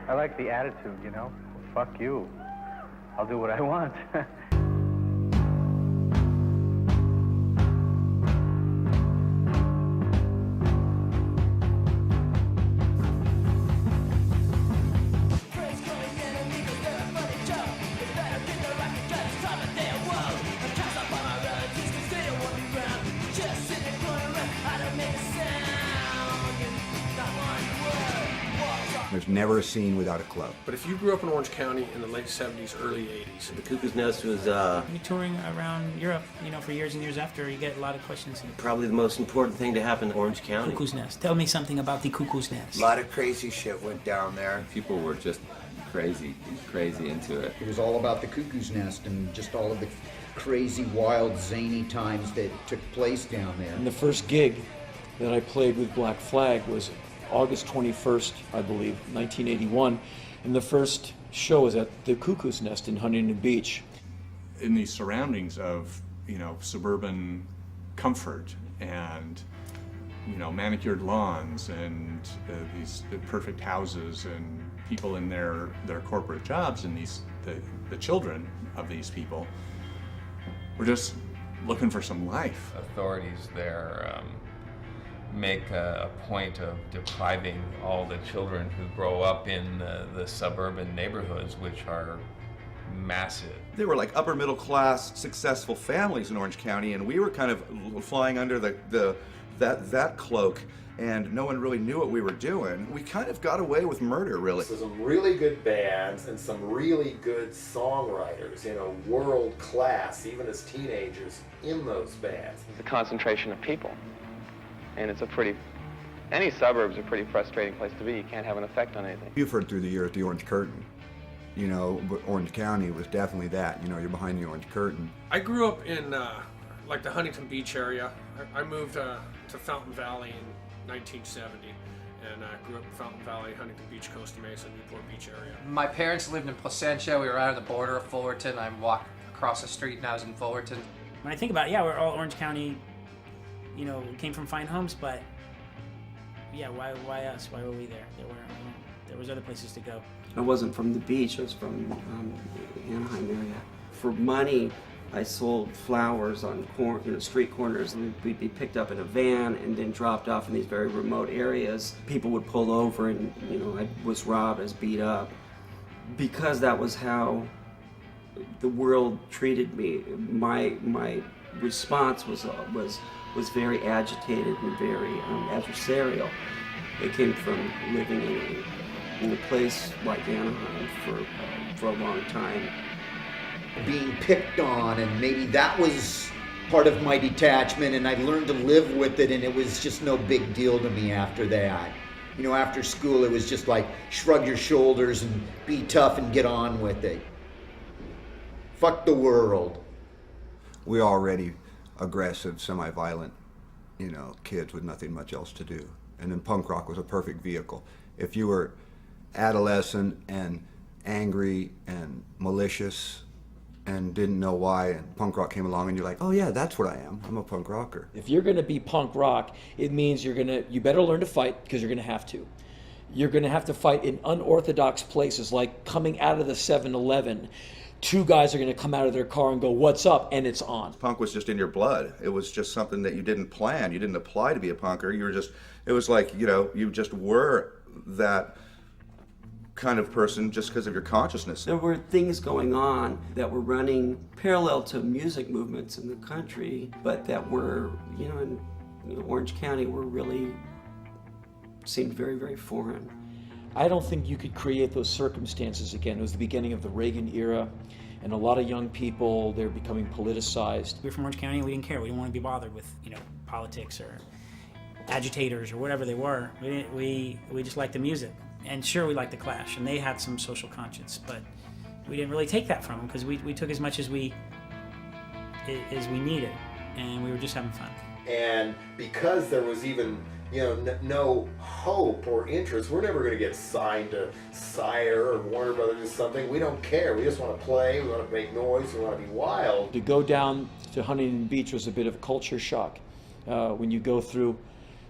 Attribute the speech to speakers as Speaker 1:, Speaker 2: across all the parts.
Speaker 1: I like the attitude, you know? Fuck you. I'll do what I want.
Speaker 2: There's never a scene without a club.
Speaker 3: But if you grew up in Orange County in the late 70s, early 80s,
Speaker 4: the Cuckoo's Nest was
Speaker 5: You're touring around Europe, for years and years after, you get a lot of questions.
Speaker 4: probably the most important thing to happen in Orange County.
Speaker 5: Cuckoo's Nest. Tell me something about the Cuckoo's Nest.
Speaker 2: A lot of crazy shit went down there.
Speaker 6: People were just crazy into it.
Speaker 7: It was all about the Cuckoo's Nest and just all of the crazy, wild, zany times that took place down there.
Speaker 8: And the first gig that I played with Black Flag was August 21st, I believe, 1981. And the first show was at the Cuckoo's Nest in Huntington Beach.
Speaker 9: In these surroundings of, suburban comfort and, manicured lawns and these perfect houses and people in their corporate jobs, and the children of these people were just looking for some life.
Speaker 6: Authorities there make a point of depriving all the children who grow up in the suburban neighborhoods, which are massive.
Speaker 10: They were like upper middle class, successful families in Orange County, and we were kind of flying under that cloak, and no one really knew what we were doing. We kind of got away with murder, really.
Speaker 11: So some really good bands and some really good songwriters, world class, even as teenagers, in those bands.
Speaker 12: It's a concentration of people. And any suburb's a pretty frustrating place to be. You can't have an effect on anything.
Speaker 2: You've heard through the years the Orange Curtain. Orange County was definitely that. You're behind the Orange Curtain.
Speaker 3: I grew up in the Huntington Beach area. I moved to Fountain Valley in 1970, and I grew up in Fountain Valley, Huntington Beach, Costa Mesa, Newport Beach area.
Speaker 13: My parents lived in Placentia. We were out on the border of Fullerton. I walked across the street and I was in Fullerton.
Speaker 5: When I think about it, we're all Orange County, we came from fine homes, but why us? Why were we there? There was other places to go.
Speaker 4: I wasn't from the beach, I was from Anaheim area. For money, I sold flowers on street corners. We'd be picked up in a van and then dropped off in these very remote areas. People would pull over and, I was robbed, I was beat up. Because that was how the world treated me, my response was very agitated and very adversarial. It came from living in a place like Anaheim for a long time.
Speaker 7: Being picked on, and maybe that was part of my detachment, and I learned to live with it, and it was just no big deal to me after that. After school, it was just like shrug your shoulders and be tough and get on with it. Fuck the world.
Speaker 2: We already aggressive, semi-violent, kids with nothing much else to do. And then punk rock was a perfect vehicle. If you were adolescent and angry and malicious and didn't know why, and punk rock came along and you're like, oh yeah, that's what I am. I'm a punk rocker.
Speaker 8: If you're gonna be punk rock, it means you better learn to fight, because you're gonna have to. You're gonna have to fight in unorthodox places, like coming out of the 7-Eleven. Two guys are going to come out of their car and go, what's up? And it's on.
Speaker 10: Punk was just in your blood. It was just something that you didn't plan. You didn't apply to be a punker. It was like, you just were that kind of person just because of your consciousness.
Speaker 4: There were things going on that were running parallel to music movements in the country, but that were, in Orange County seemed very, very foreign.
Speaker 8: I don't think you could create those circumstances again. It was the beginning of the Reagan era, and a lot of young people, they're becoming politicized.
Speaker 5: We were from Orange County, and we didn't care. We didn't want to be bothered with, politics or agitators or whatever they were. We just liked the music. And sure, we liked the Clash, and they had some social conscience, but we didn't really take that from them, because we took as much as we needed, and we were just having fun.
Speaker 11: And because there was even no hope or interest, we're never going to get signed to Sire or Warner Brothers or something. We don't care. We just want to play. We want to make noise. We want to be wild.
Speaker 8: To go down to Huntington Beach was a bit of a culture shock. When you go through,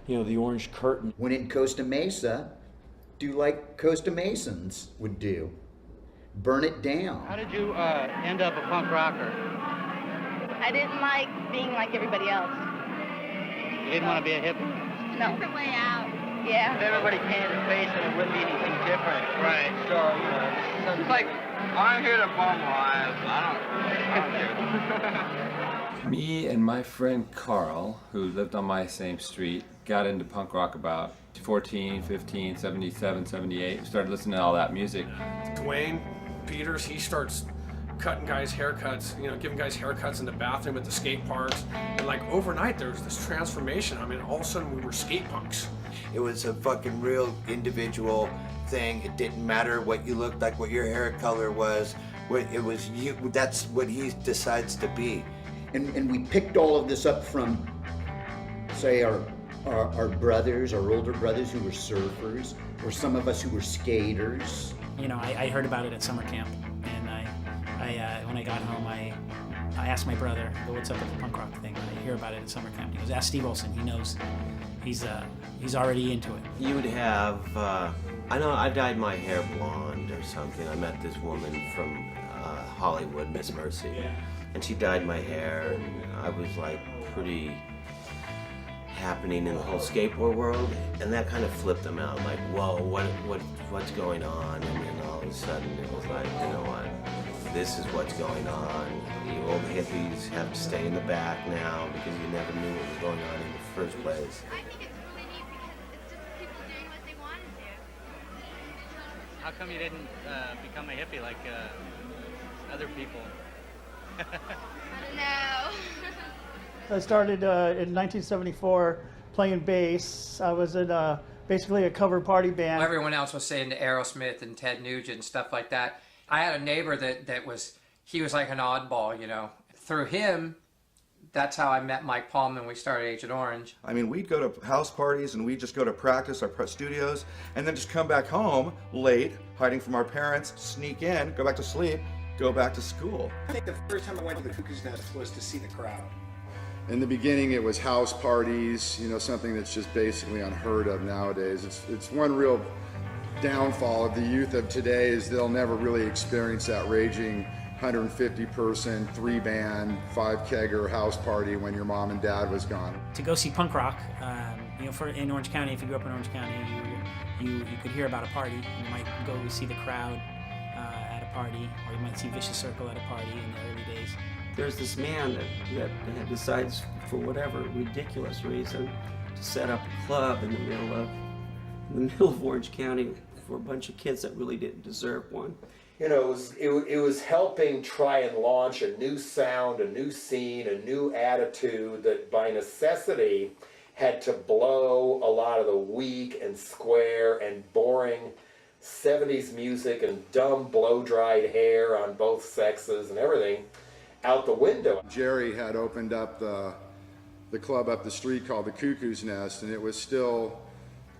Speaker 8: the Orange Curtain.
Speaker 7: When in Costa Mesa, do like Costa Mesans would do. Burn it down.
Speaker 14: How did you end up a punk rocker?
Speaker 15: I didn't like being like everybody else.
Speaker 14: You didn't want to be a hippie?
Speaker 15: No. Different way out. Yeah.
Speaker 14: If everybody painted a face and it wouldn't be anything different. Right. So, so it's like, I'm here to bum lives. I don't care.
Speaker 6: Me and my friend Carl, who lived on my same street, got into punk rock about 14, 15, 77, 78. We started listening to all that music.
Speaker 3: Dwayne Peters, he starts cutting guys' haircuts, giving guys haircuts in the bathroom at the skate parks. And like overnight, there was this transformation. I mean, all of a sudden we were skate punks.
Speaker 16: It was a fucking real individual thing. It didn't matter what you looked like, what your hair color was. It was you. That's what he decides to be.
Speaker 7: And we picked all of this up from, say, our brothers, our older brothers who were surfers, or some of us who were skaters.
Speaker 5: I heard about it at summer camp, and I when I got home, I asked my brother, well, what's up with the punk rock thing? I hear about it at summer camp. He goes, ask Steve Olson. He knows. He's already into it.
Speaker 17: You would have, I know I dyed my hair blonde or something. I met this woman from Hollywood, Miss Mercy, and she dyed my hair, and I was like pretty happening in the whole skateboard world, and that kind of flipped them out. Like, whoa, what's going on? And then all of a sudden it was like, you know what? This is what's going on. The old hippies have to stay in the back now because you never knew what was going on in the first place.
Speaker 15: I think it's really neat because it's just people doing what they want to do.
Speaker 14: How come you didn't become a hippie like other people?
Speaker 15: I don't know.
Speaker 18: I started in 1974 playing bass. I was in basically a cover party band.
Speaker 13: Everyone else was saying to Aerosmith and Ted Nugent and stuff like that. I had a neighbor that was like an oddball, Through him, that's how I met Mike Palm and we started Agent Orange.
Speaker 10: I mean, we'd go to house parties and we'd just go to practice our studios and then just come back home late, hiding from our parents, sneak in, go back to sleep, go back to school.
Speaker 19: I think the first time I went to the Cuckoo's Nest was to see the crowd.
Speaker 20: In the beginning, it was house parties, something that's just basically unheard of nowadays. It's one real downfall of the youth of today is they'll never really experience that raging 150-person, 3-band, 5-kegger house party when your mom and dad was gone.
Speaker 5: To go see punk rock, in Orange County, if you grew up in Orange County, you could hear about a party. You might go see the crowd at a party, or you might see Vicious Circle at a party in the early days.
Speaker 4: There's this man that decides, for whatever ridiculous reason, to set up a club in the middle of Orange County for a bunch of kids that really didn't deserve one.
Speaker 11: It was helping try and launch a new sound, a new scene, a new attitude that by necessity had to blow a lot of the weak and square and boring 70s music and dumb blow-dried hair on both sexes and everything out the window.
Speaker 20: Jerry had opened up the club up the street called the Cuckoo's Nest, and it was still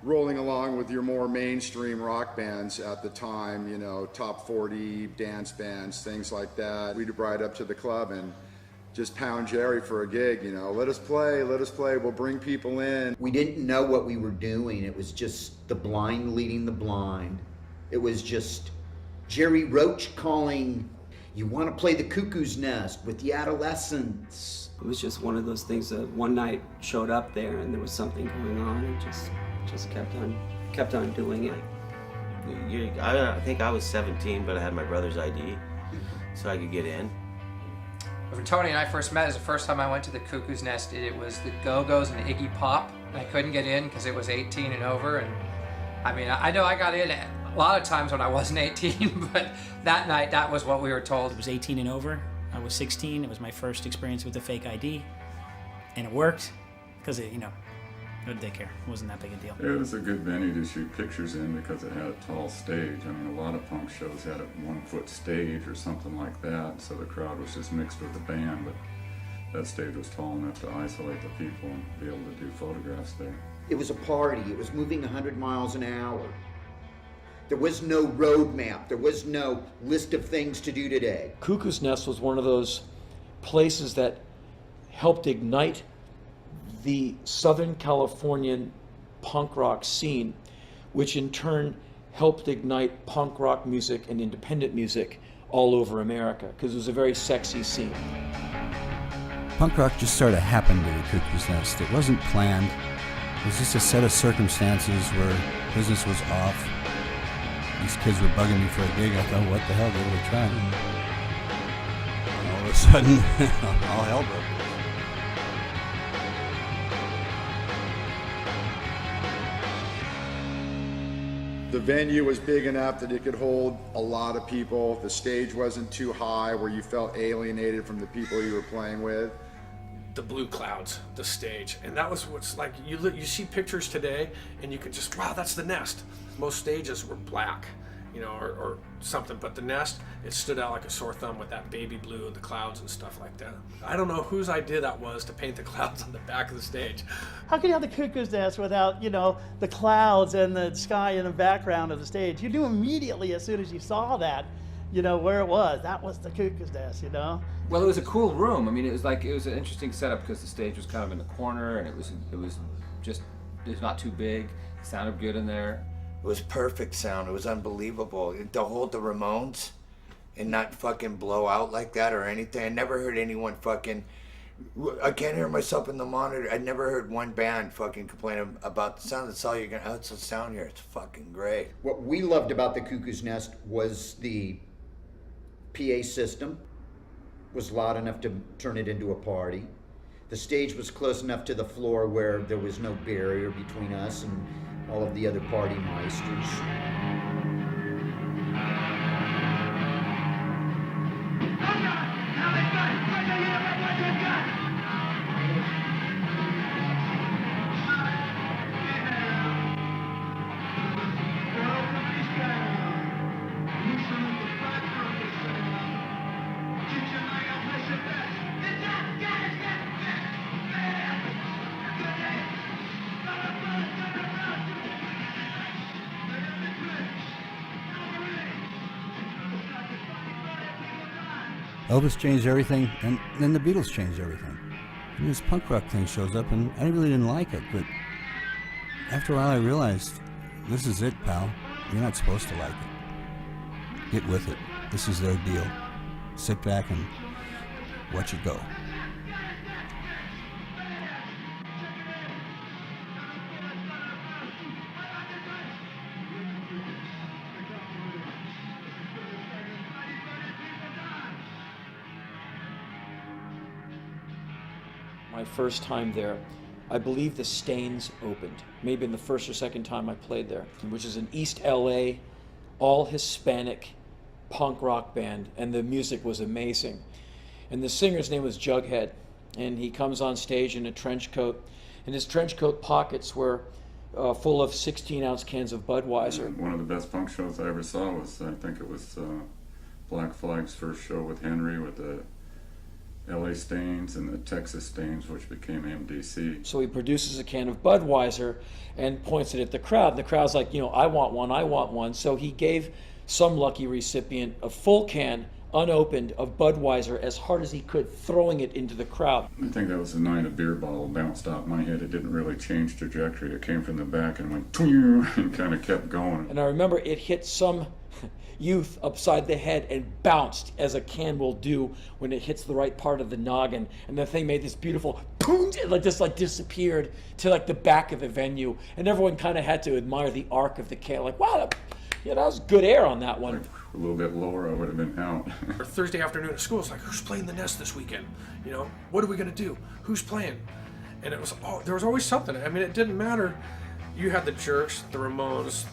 Speaker 20: rolling along with your more mainstream rock bands at the time, top 40 dance bands, things like that. We'd ride up to the club and just pound Jerry for a gig, let us play, we'll bring people in.
Speaker 7: We didn't know what we were doing. It was just the blind leading the blind. It was just Jerry Roach calling, you want to play the Cuckoo's Nest with the adolescents.
Speaker 4: It was just one of those things that one night showed up there and there was something going on and just kept on doing it.
Speaker 17: I think I was 17, but I had my brother's ID, so I could get in.
Speaker 13: When Tony and I first met, it was the first time I went to the Cuckoo's Nest. It was the Go-Go's and Iggy Pop, and I couldn't get in because it was 18 and over. And I mean, I know I got in a lot of times when I wasn't 18, but that night, that was what we were told.
Speaker 5: It was 18 and over. I was 16. It was my first experience with a fake ID, and it worked because what did they care? It wasn't that big a deal.
Speaker 21: It was a good venue to shoot pictures in because it had a tall stage. I mean, a lot of punk shows had a 1-foot stage or something like that, so the crowd was just mixed with the band, but that stage was tall enough to isolate the people and be able to do photographs there.
Speaker 7: It was a party. It was moving 100 miles an hour. There was no road map. There was no list of things to do today.
Speaker 8: Cuckoo's Nest was one of those places that helped ignite the Southern Californian punk rock scene, which in turn helped ignite punk rock music and independent music all over America, because it was a very sexy scene.
Speaker 1: Punk rock just sort of happened to the Cuckoo's Nest. It wasn't planned. It was just a set of circumstances where business was off. These kids were bugging me for a gig. I thought, what the hell, they were trying. And all of a sudden, all hell broke loose.
Speaker 20: The venue was big enough that it could hold a lot of people. The stage wasn't too high where you felt alienated from the people you were playing with.
Speaker 3: The blue clouds, the stage, and that was what's like. You see pictures today, and you can just, wow, that's the Nest. Most stages were black, or something, but the Nest, it stood out like a sore thumb with that baby blue and the clouds and stuff like that. I don't know whose idea that was to paint the clouds on the back of the stage.
Speaker 18: How can you have the Cuckoo's Nest without, the clouds and the sky in the background of the stage? You knew immediately as soon as you saw that, where it was. That was the Cuckoo's Nest,
Speaker 22: Well, it was a cool room. I mean, it was an interesting setup because the stage was kind of in the corner, and it was not too big. It sounded good in there.
Speaker 16: It was perfect sound. It was unbelievable. To hold the Ramones and not fucking blow out like that or anything. I never heard anyone fucking. I can't hear myself in the monitor. I never heard one band fucking complain about the sound. That's all you're gonna. Oh, it's the sound here. It's fucking great.
Speaker 7: What we loved about the Cuckoo's Nest was the PA system was loud enough to turn it into a party. The stage was close enough to the floor where there was no barrier between us and all of the other party meisters.
Speaker 1: Elvis changed everything, and then the Beatles changed everything. And this punk rock thing shows up, and I really didn't like it, but after a while I realized, this is it, pal. You're not supposed to like it. Get with it. This is their deal. Sit back and watch it go.
Speaker 8: My first time there, I believe the Stains opened, maybe in the first or second time I played there, which is an East LA, all Hispanic punk rock band, and the music was amazing. And the singer's name was Jughead, and he comes on stage in a trench coat, and his trench coat pockets were full of 16-ounce cans of Budweiser.
Speaker 21: One of the best punk shows I ever saw was, I think it was Black Flag's first show with Henry, with the LA Stains and the Texas Stains, which became MDC.
Speaker 8: So he produces a can of Budweiser and points it at the crowd. And the crowd's like, I want one, I want one. So he gave some lucky recipient a full can, unopened, of Budweiser as hard as he could, throwing it into the crowd.
Speaker 21: I think that was the night a beer bottle bounced off my head. It didn't really change trajectory. It came from the back and went and kind of kept going.
Speaker 8: And I remember it hit some youth upside the head and bounced, as a can will do when it hits the right part of the noggin, and the thing made this beautiful boom, it disappeared to the back of the venue, and everyone kind of had to admire the arc of the can, wow, that was good air on that one.
Speaker 21: A little bit lower, I would have been out.
Speaker 3: Or Thursday afternoon at school, it's like, who's playing the Nest this weekend? What are we gonna do? Who's playing? And it was there was always something. I mean, it didn't matter. You had the Jerks, the Ramones,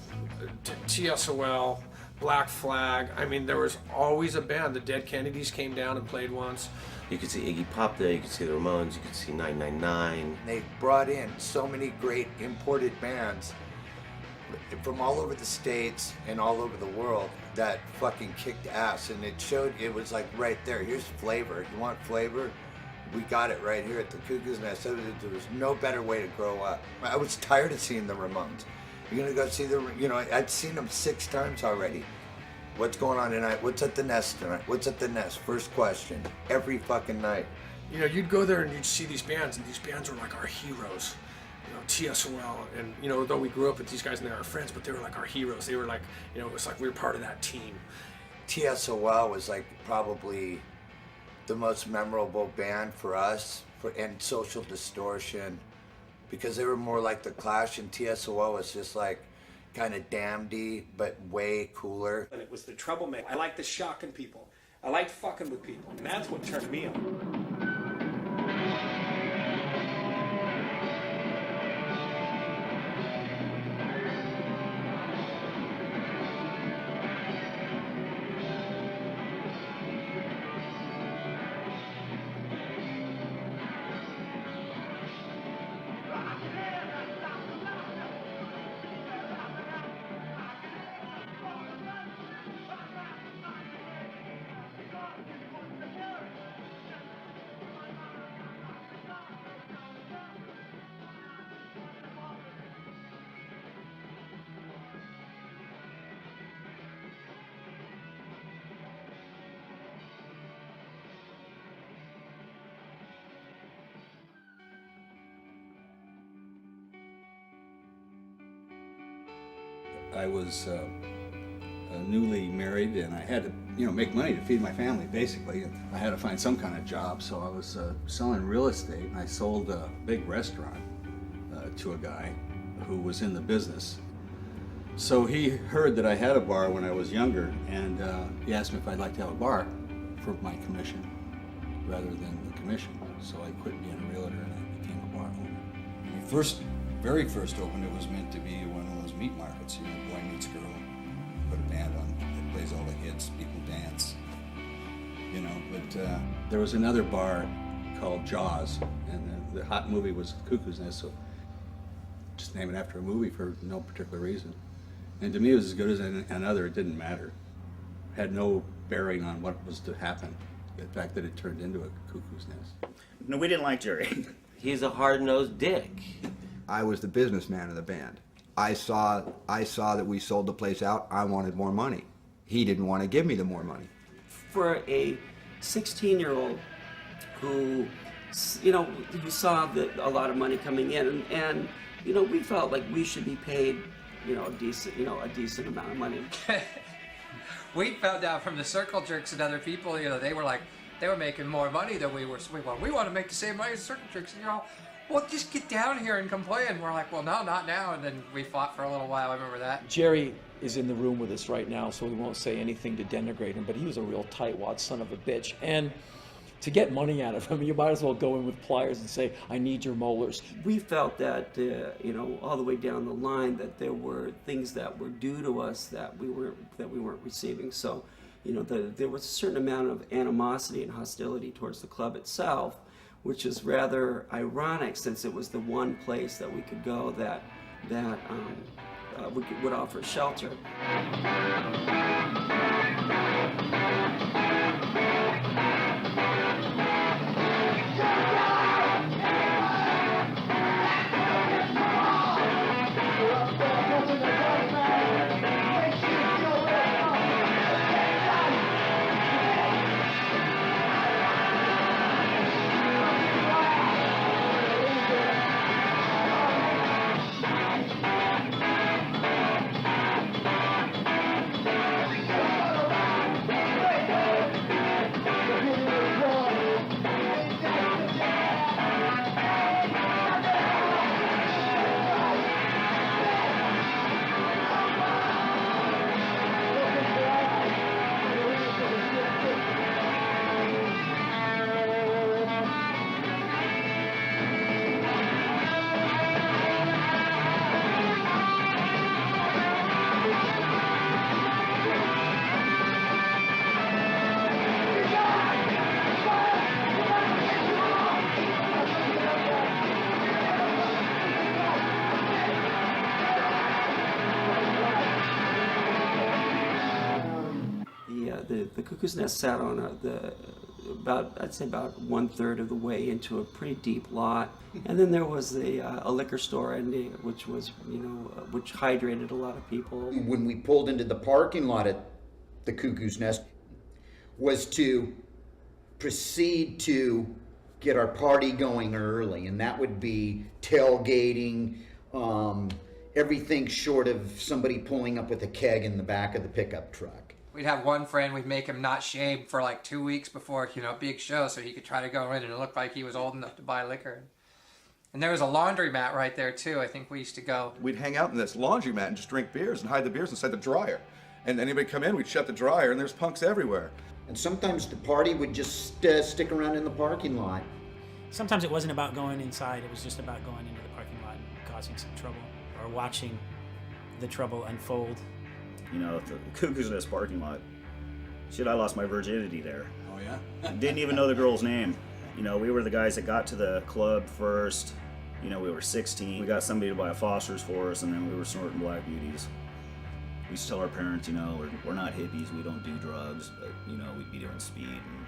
Speaker 3: T.S.O.L, Black Flag. I mean, there was always a band. The Dead Kennedys came down and played once.
Speaker 17: You could see Iggy Pop there, you could see the Ramones, you could see 999.
Speaker 16: They brought in so many great imported bands from all over the States and all over the world that fucking kicked ass, and it was right there. Here's flavor. You want flavor? We got it right here at the Cuckoo's Nest. There was no better way to grow up. I was tired of seeing the Ramones. You're gonna go see I'd seen them 6 times already. What's going on tonight? What's at the Nest tonight? What's at the Nest? First question. Every fucking night.
Speaker 3: You'd go there and you'd see these bands, and these bands were like our heroes. T.S.O.L. and though we grew up with these guys and they were our friends, but they were like our heroes. They were like, it was like we were part of that team.
Speaker 16: T.S.O.L. was like probably the most memorable band for us, and Social Distortion, because they were more like the Clash, and T.S.O.L. was just like kind of damnedy, but way cooler.
Speaker 19: And it was the troublemaker. I liked the shocking people. I liked fucking with people, and that's what turned me on.
Speaker 1: I was newly married, and I had to, make money to feed my family, basically. And I had to find some kind of job, so I was selling real estate, and I sold a big restaurant to a guy who was in the business. So he heard that I had a bar when I was younger, and he asked me if I'd like to have a bar for my commission rather than the commission. So I quit being a realtor, and I became a bar owner. When we very first opened, it was meant to be one of those meat markets, boy meets girl, put a band on that plays all the hits, people dance, but there was another bar called Jaws, and the hot movie was Cuckoo's Nest, so just name it after a movie for no particular reason. And to me, it was as good as another. It didn't matter. It had no bearing on what was to happen. The fact that it turned into a Cuckoo's Nest.
Speaker 9: No, we didn't like Jerry.
Speaker 17: He's a hard-nosed dick.
Speaker 2: I was the businessman of the band. I saw that we sold the place out. I wanted more money. He didn't want to give me the more money.
Speaker 4: For a 16-year-old who, who saw a lot of money coming in, and we felt like we should be paid, a decent amount of money.
Speaker 13: We found out from the circle jerks and other people, they were making more money than we were. So we want to make the same money as the circle jerks. And well, just get down here and complain. We're like, well, no, not now. And then we fought for a little while. I remember that.
Speaker 8: Jerry is in the room with us right now, so we won't say anything to denigrate him, but he was a real tightwad son of a bitch. And to get money out of him, you might as well go in with pliers and say, I need your molars.
Speaker 4: We felt that, all the way down the line, that there were things that were due to us that we weren't receiving. So, there was a certain amount of animosity and hostility towards the club itself, which is rather ironic since it was the one place that we could go that would offer shelter. The Cuckoo's Nest sat on about 1/3 of the way into a pretty deep lot, and then there was a liquor store, which was which hydrated a lot of people.
Speaker 7: When we pulled into the parking lot at the Cuckoo's Nest, was to proceed to get our party going early, and that would be tailgating, everything short of somebody pulling up with a keg in the back of the pickup truck.
Speaker 13: We'd have one friend, we'd make him not shave for like 2 weeks before, big show, so he could try to go in and look like he was old enough to buy liquor. And there was a laundromat right there too. I think we used to go.
Speaker 10: We'd hang out in this laundromat and just drink beers and hide the beers inside the dryer. And anybody come in, we'd shut the dryer, and there's punks everywhere.
Speaker 7: And sometimes the party would just stick around in the parking lot.
Speaker 5: Sometimes it wasn't about going inside, it was just about going into the parking lot and causing some trouble, or watching the trouble unfold.
Speaker 9: At the Cuckoo's Nest parking lot. Shit, I lost my virginity there.
Speaker 1: Oh yeah?
Speaker 9: Didn't even know the girl's name. We were the guys that got to the club first. We were 16. We got somebody to buy a Foster's for us, and then we were snorting Black Beauties. We used to tell our parents, we're not hippies, we don't do drugs, but, we'd be doing speed and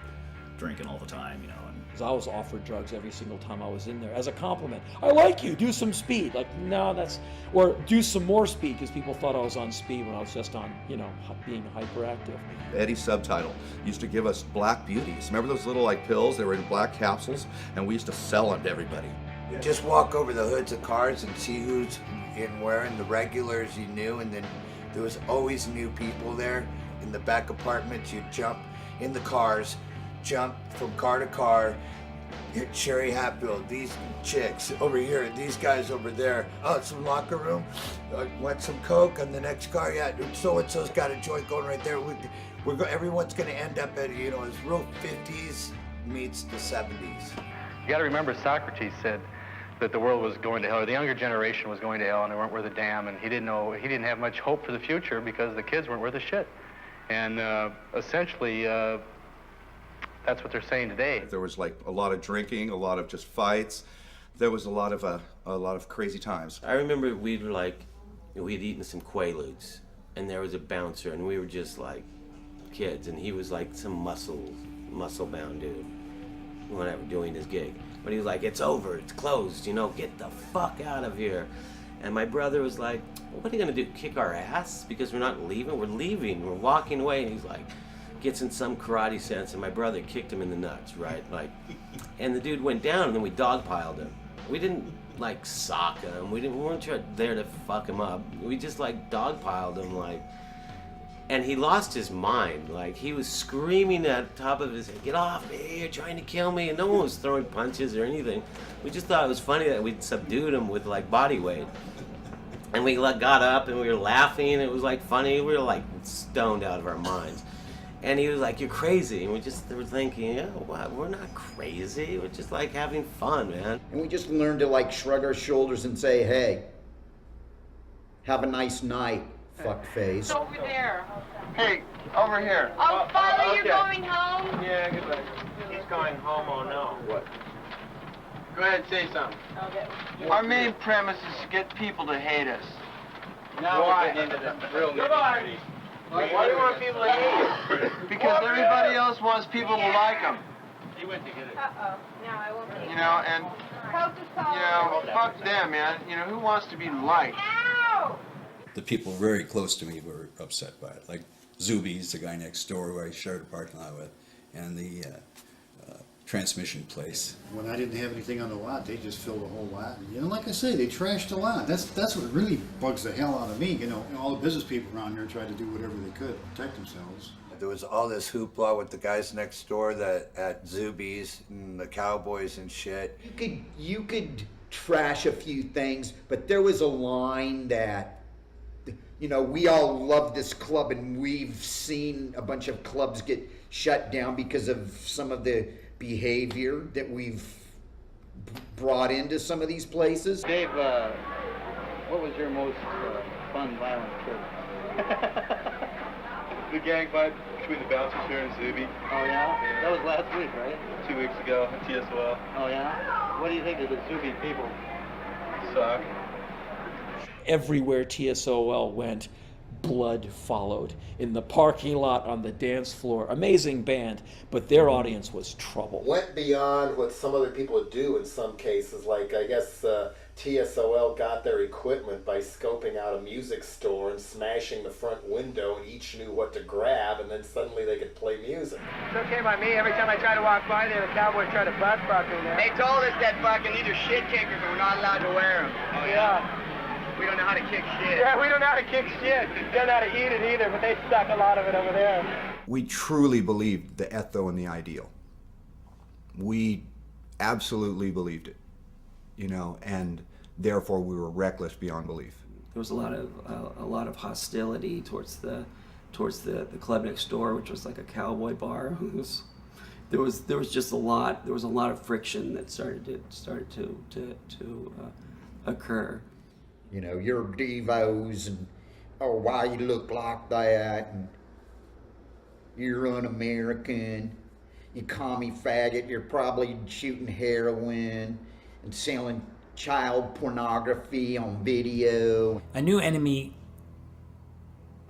Speaker 9: drinking all the time, and...
Speaker 8: Because I was offered drugs every single time I was in there as a compliment. I like you, do some speed. Like, no, or do some more speed, because people thought I was on speed when I was just on, being hyperactive.
Speaker 10: Eddie's Subtitle used to give us Black Beauties. Remember those little pills? They were in black capsules, and we used to sell them to everybody.
Speaker 16: You just walk over the hoods of cars and see who's in wearing the regulars you knew, and then there was always new people there. In the back apartments, you'd jump in the cars, jump from car to car, hit Sherry Hatfield, these chicks over here, these guys over there. Oh, some locker room, want some Coke on the next car? Yeah, so-and-so's got a joint going right there. Everyone's gonna end up at, it's real 50s meets the 70s.
Speaker 12: You gotta remember Socrates said that the world was going to hell, or the younger generation was going to hell, and they weren't worth a damn, and he didn't have much hope for the future because the kids weren't worth a shit. And essentially, that's what they're saying today.
Speaker 10: There was a lot of drinking, a lot of just fights. There was a lot of crazy times.
Speaker 17: I remember we'd eaten some Quaaludes, and there was a bouncer, and we were just like kids, and he was like some muscle-bound dude, whatever, doing his gig. But he was like, "It's over, it's closed, get the fuck out of here." And my brother was like, well, "What are you gonna do, kick our ass because we're not leaving? We're leaving, we're walking away." And he's like, gets in some karate sense, and my brother kicked him in the nuts, right? And the dude went down, and then we dogpiled him. We didn't sock him. We weren't there to fuck him up. We just dogpiled him, and he lost his mind. He was screaming at the top of his head, "Get off me, you're trying to kill me." And no one was throwing punches or anything. We just thought it was funny that we'd subdued him with body weight. And we got up and we were laughing. It was funny. We were stoned out of our minds. And he was like, "You're crazy." And we just were thinking, "Yeah, what? We're not crazy. We're just having fun, man."
Speaker 7: And we just learned to shrug our shoulders and say, "Hey, have a nice night, fuckface."
Speaker 14: Over there.
Speaker 12: Hey, over here.
Speaker 14: Oh, Father,
Speaker 12: okay.
Speaker 14: you're going home?
Speaker 12: Yeah, goodbye. He's going home, oh no. What? Go ahead, say something.
Speaker 14: Okay.
Speaker 12: Our main premise is to get people to hate us. Now we're getting into the real nitty-gritty. Why do you want people to hate you? Because everybody else wants people to like them. He went to get it.
Speaker 14: Uh-oh. No, I won't get it.
Speaker 12: And, fuck them, man. Who wants to be liked?
Speaker 14: Ow!
Speaker 1: The people very close to me were upset by it, like Zuby's, the guy next door who I shared a parking lot with, and the transmission place.
Speaker 23: When I didn't have anything on the lot, they just filled the whole lot. And like I say, they trashed the lot. That's what really bugs the hell out of me. All the business people around here tried to do whatever they could to protect themselves.
Speaker 16: There was all this hoopla with the guys next door at Zuby's and the Cowboys and shit.
Speaker 7: You could trash a few things, but there was a line that, we all love this club, and we've seen a bunch of clubs get shut down because of some of the behavior that we've brought into some of these places.
Speaker 14: Dave, what was your most fun, violent trip?
Speaker 12: The gang fight between the bouncers here and Zuby.
Speaker 14: Oh, yeah? That was last week, right?
Speaker 12: 2 weeks ago at T.S.O.L.
Speaker 14: Oh, yeah? What do you think of the Zuby people?
Speaker 12: Suck.
Speaker 8: Everywhere T.S.O.L. went, blood followed. In the parking lot, on the dance floor. Amazing band, but their audience was trouble.
Speaker 11: Went beyond what some other people would do in some cases. I guess T.S.O.L. got their equipment by scoping out a music store and smashing the front window, and each knew what to grab, and then suddenly they could play music.
Speaker 14: It's okay by me. Every time I try to walk by there, the cowboys try to butt fuck me there. They told us that fucking these are shit kickers and we're not allowed to wear them. Oh, yeah. We don't know how to kick shit. Yeah, we don't know how to kick shit. Don't know how to eat it either, but they suck a lot of it over there.
Speaker 2: We truly believed the etho and the ideal. We absolutely believed it, you know, and therefore we were reckless beyond belief.
Speaker 4: There was a lot of hostility towards the club next door, which was like a cowboy bar. There was just a lot. There was a lot of friction that started to occur.
Speaker 7: You know, you're devos, and oh, why you look like that, and you're un-American, you commie faggot, you're probably shooting heroin and selling child pornography on video.
Speaker 5: A new enemy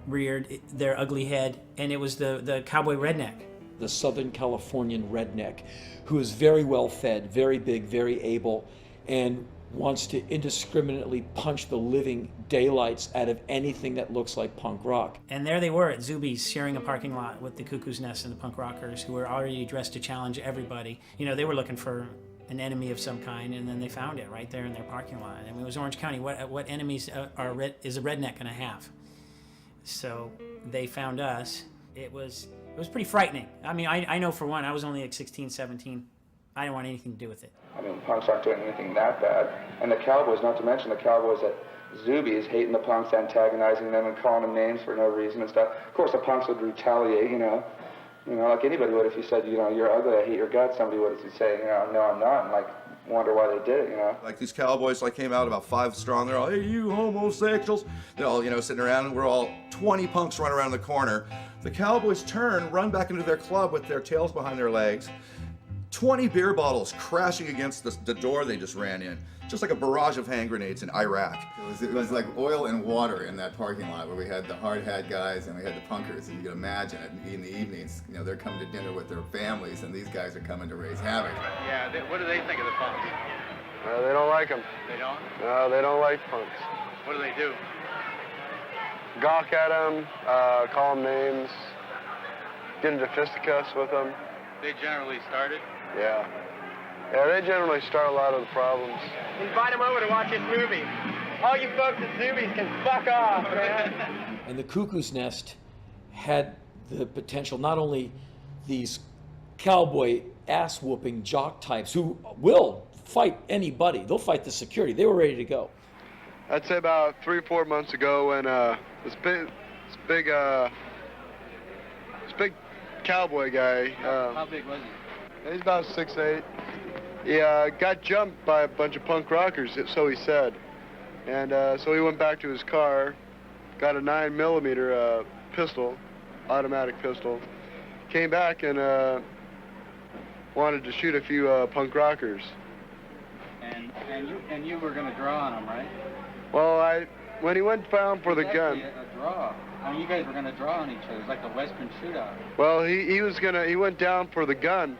Speaker 5: reared their ugly head, and it was the cowboy redneck.
Speaker 8: The Southern Californian redneck, who is very well fed, very big, very able, and wants to indiscriminately punch the living daylights out of anything that looks like punk rock.
Speaker 5: And there they were at Zuby's, sharing a parking lot with the Cuckoo's Nest and the punk rockers, who were already dressed to challenge everybody. You know, they were looking for an enemy of some kind, and then they found it right there in their parking lot. I mean, it was Orange County. What enemies is a redneck gonna have? So they found us. It was pretty frightening. I mean, I know for one, I was only like 16, 17. I didn't want anything to do with it.
Speaker 6: I mean, punks aren't doing anything that bad. And the cowboys, not to mention the cowboys at Zuby's, hating the punks, antagonizing them and calling them names for no reason and stuff. Of course, the punks would retaliate, you know, like anybody would if you said, you know, you're ugly, I hate your guts. Somebody would say, you know, no, I'm not, and like wonder why they did it, you know.
Speaker 10: Like these cowboys, like came out about 5 strong. They're all, hey, you homosexuals. They're all, you know, sitting around, and we're all 20 punks running around the corner. The cowboys turn, run back into their club with their tails behind their legs. 20 beer bottles crashing against the door they just ran in. Just like a barrage of hand grenades in Iraq.
Speaker 15: It was like oil and water in that parking lot where we had the hard hat guys and we had the punkers. And you can imagine it in the evenings, you know, they're coming to dinner with their families and these guys are coming to raise havoc.
Speaker 12: Yeah, what do they think of the punks?
Speaker 20: They don't like them.
Speaker 12: They don't?
Speaker 20: No, they don't like punks.
Speaker 12: What do they do?
Speaker 20: Gawk at them, call them names, get into fisticuffs with them.
Speaker 12: They generally started?
Speaker 20: Yeah. Yeah, they generally start a lot of the problems.
Speaker 14: Invite them over to watch this movie. All you folks at Zuby's can fuck off, man.
Speaker 8: And the Cuckoo's Nest had the potential, not only these cowboy ass-whooping jock types who will fight anybody, they'll fight the security. They were ready to go.
Speaker 20: I'd say about 3 or 4 months ago when this big cowboy guy.
Speaker 12: How big was he?
Speaker 20: He's about 6'8". He got jumped by a bunch of punk rockers, so he said. And so he went back to his car, got a 9mm pistol, automatic pistol, came back and wanted to shoot a few punk rockers.
Speaker 12: And you were going to draw on him, right?
Speaker 20: Well, when he went down for the gun.
Speaker 12: A draw. I mean, you guys were going to draw on each other. It was like a Western shootout.
Speaker 20: Well, he went down for the gun,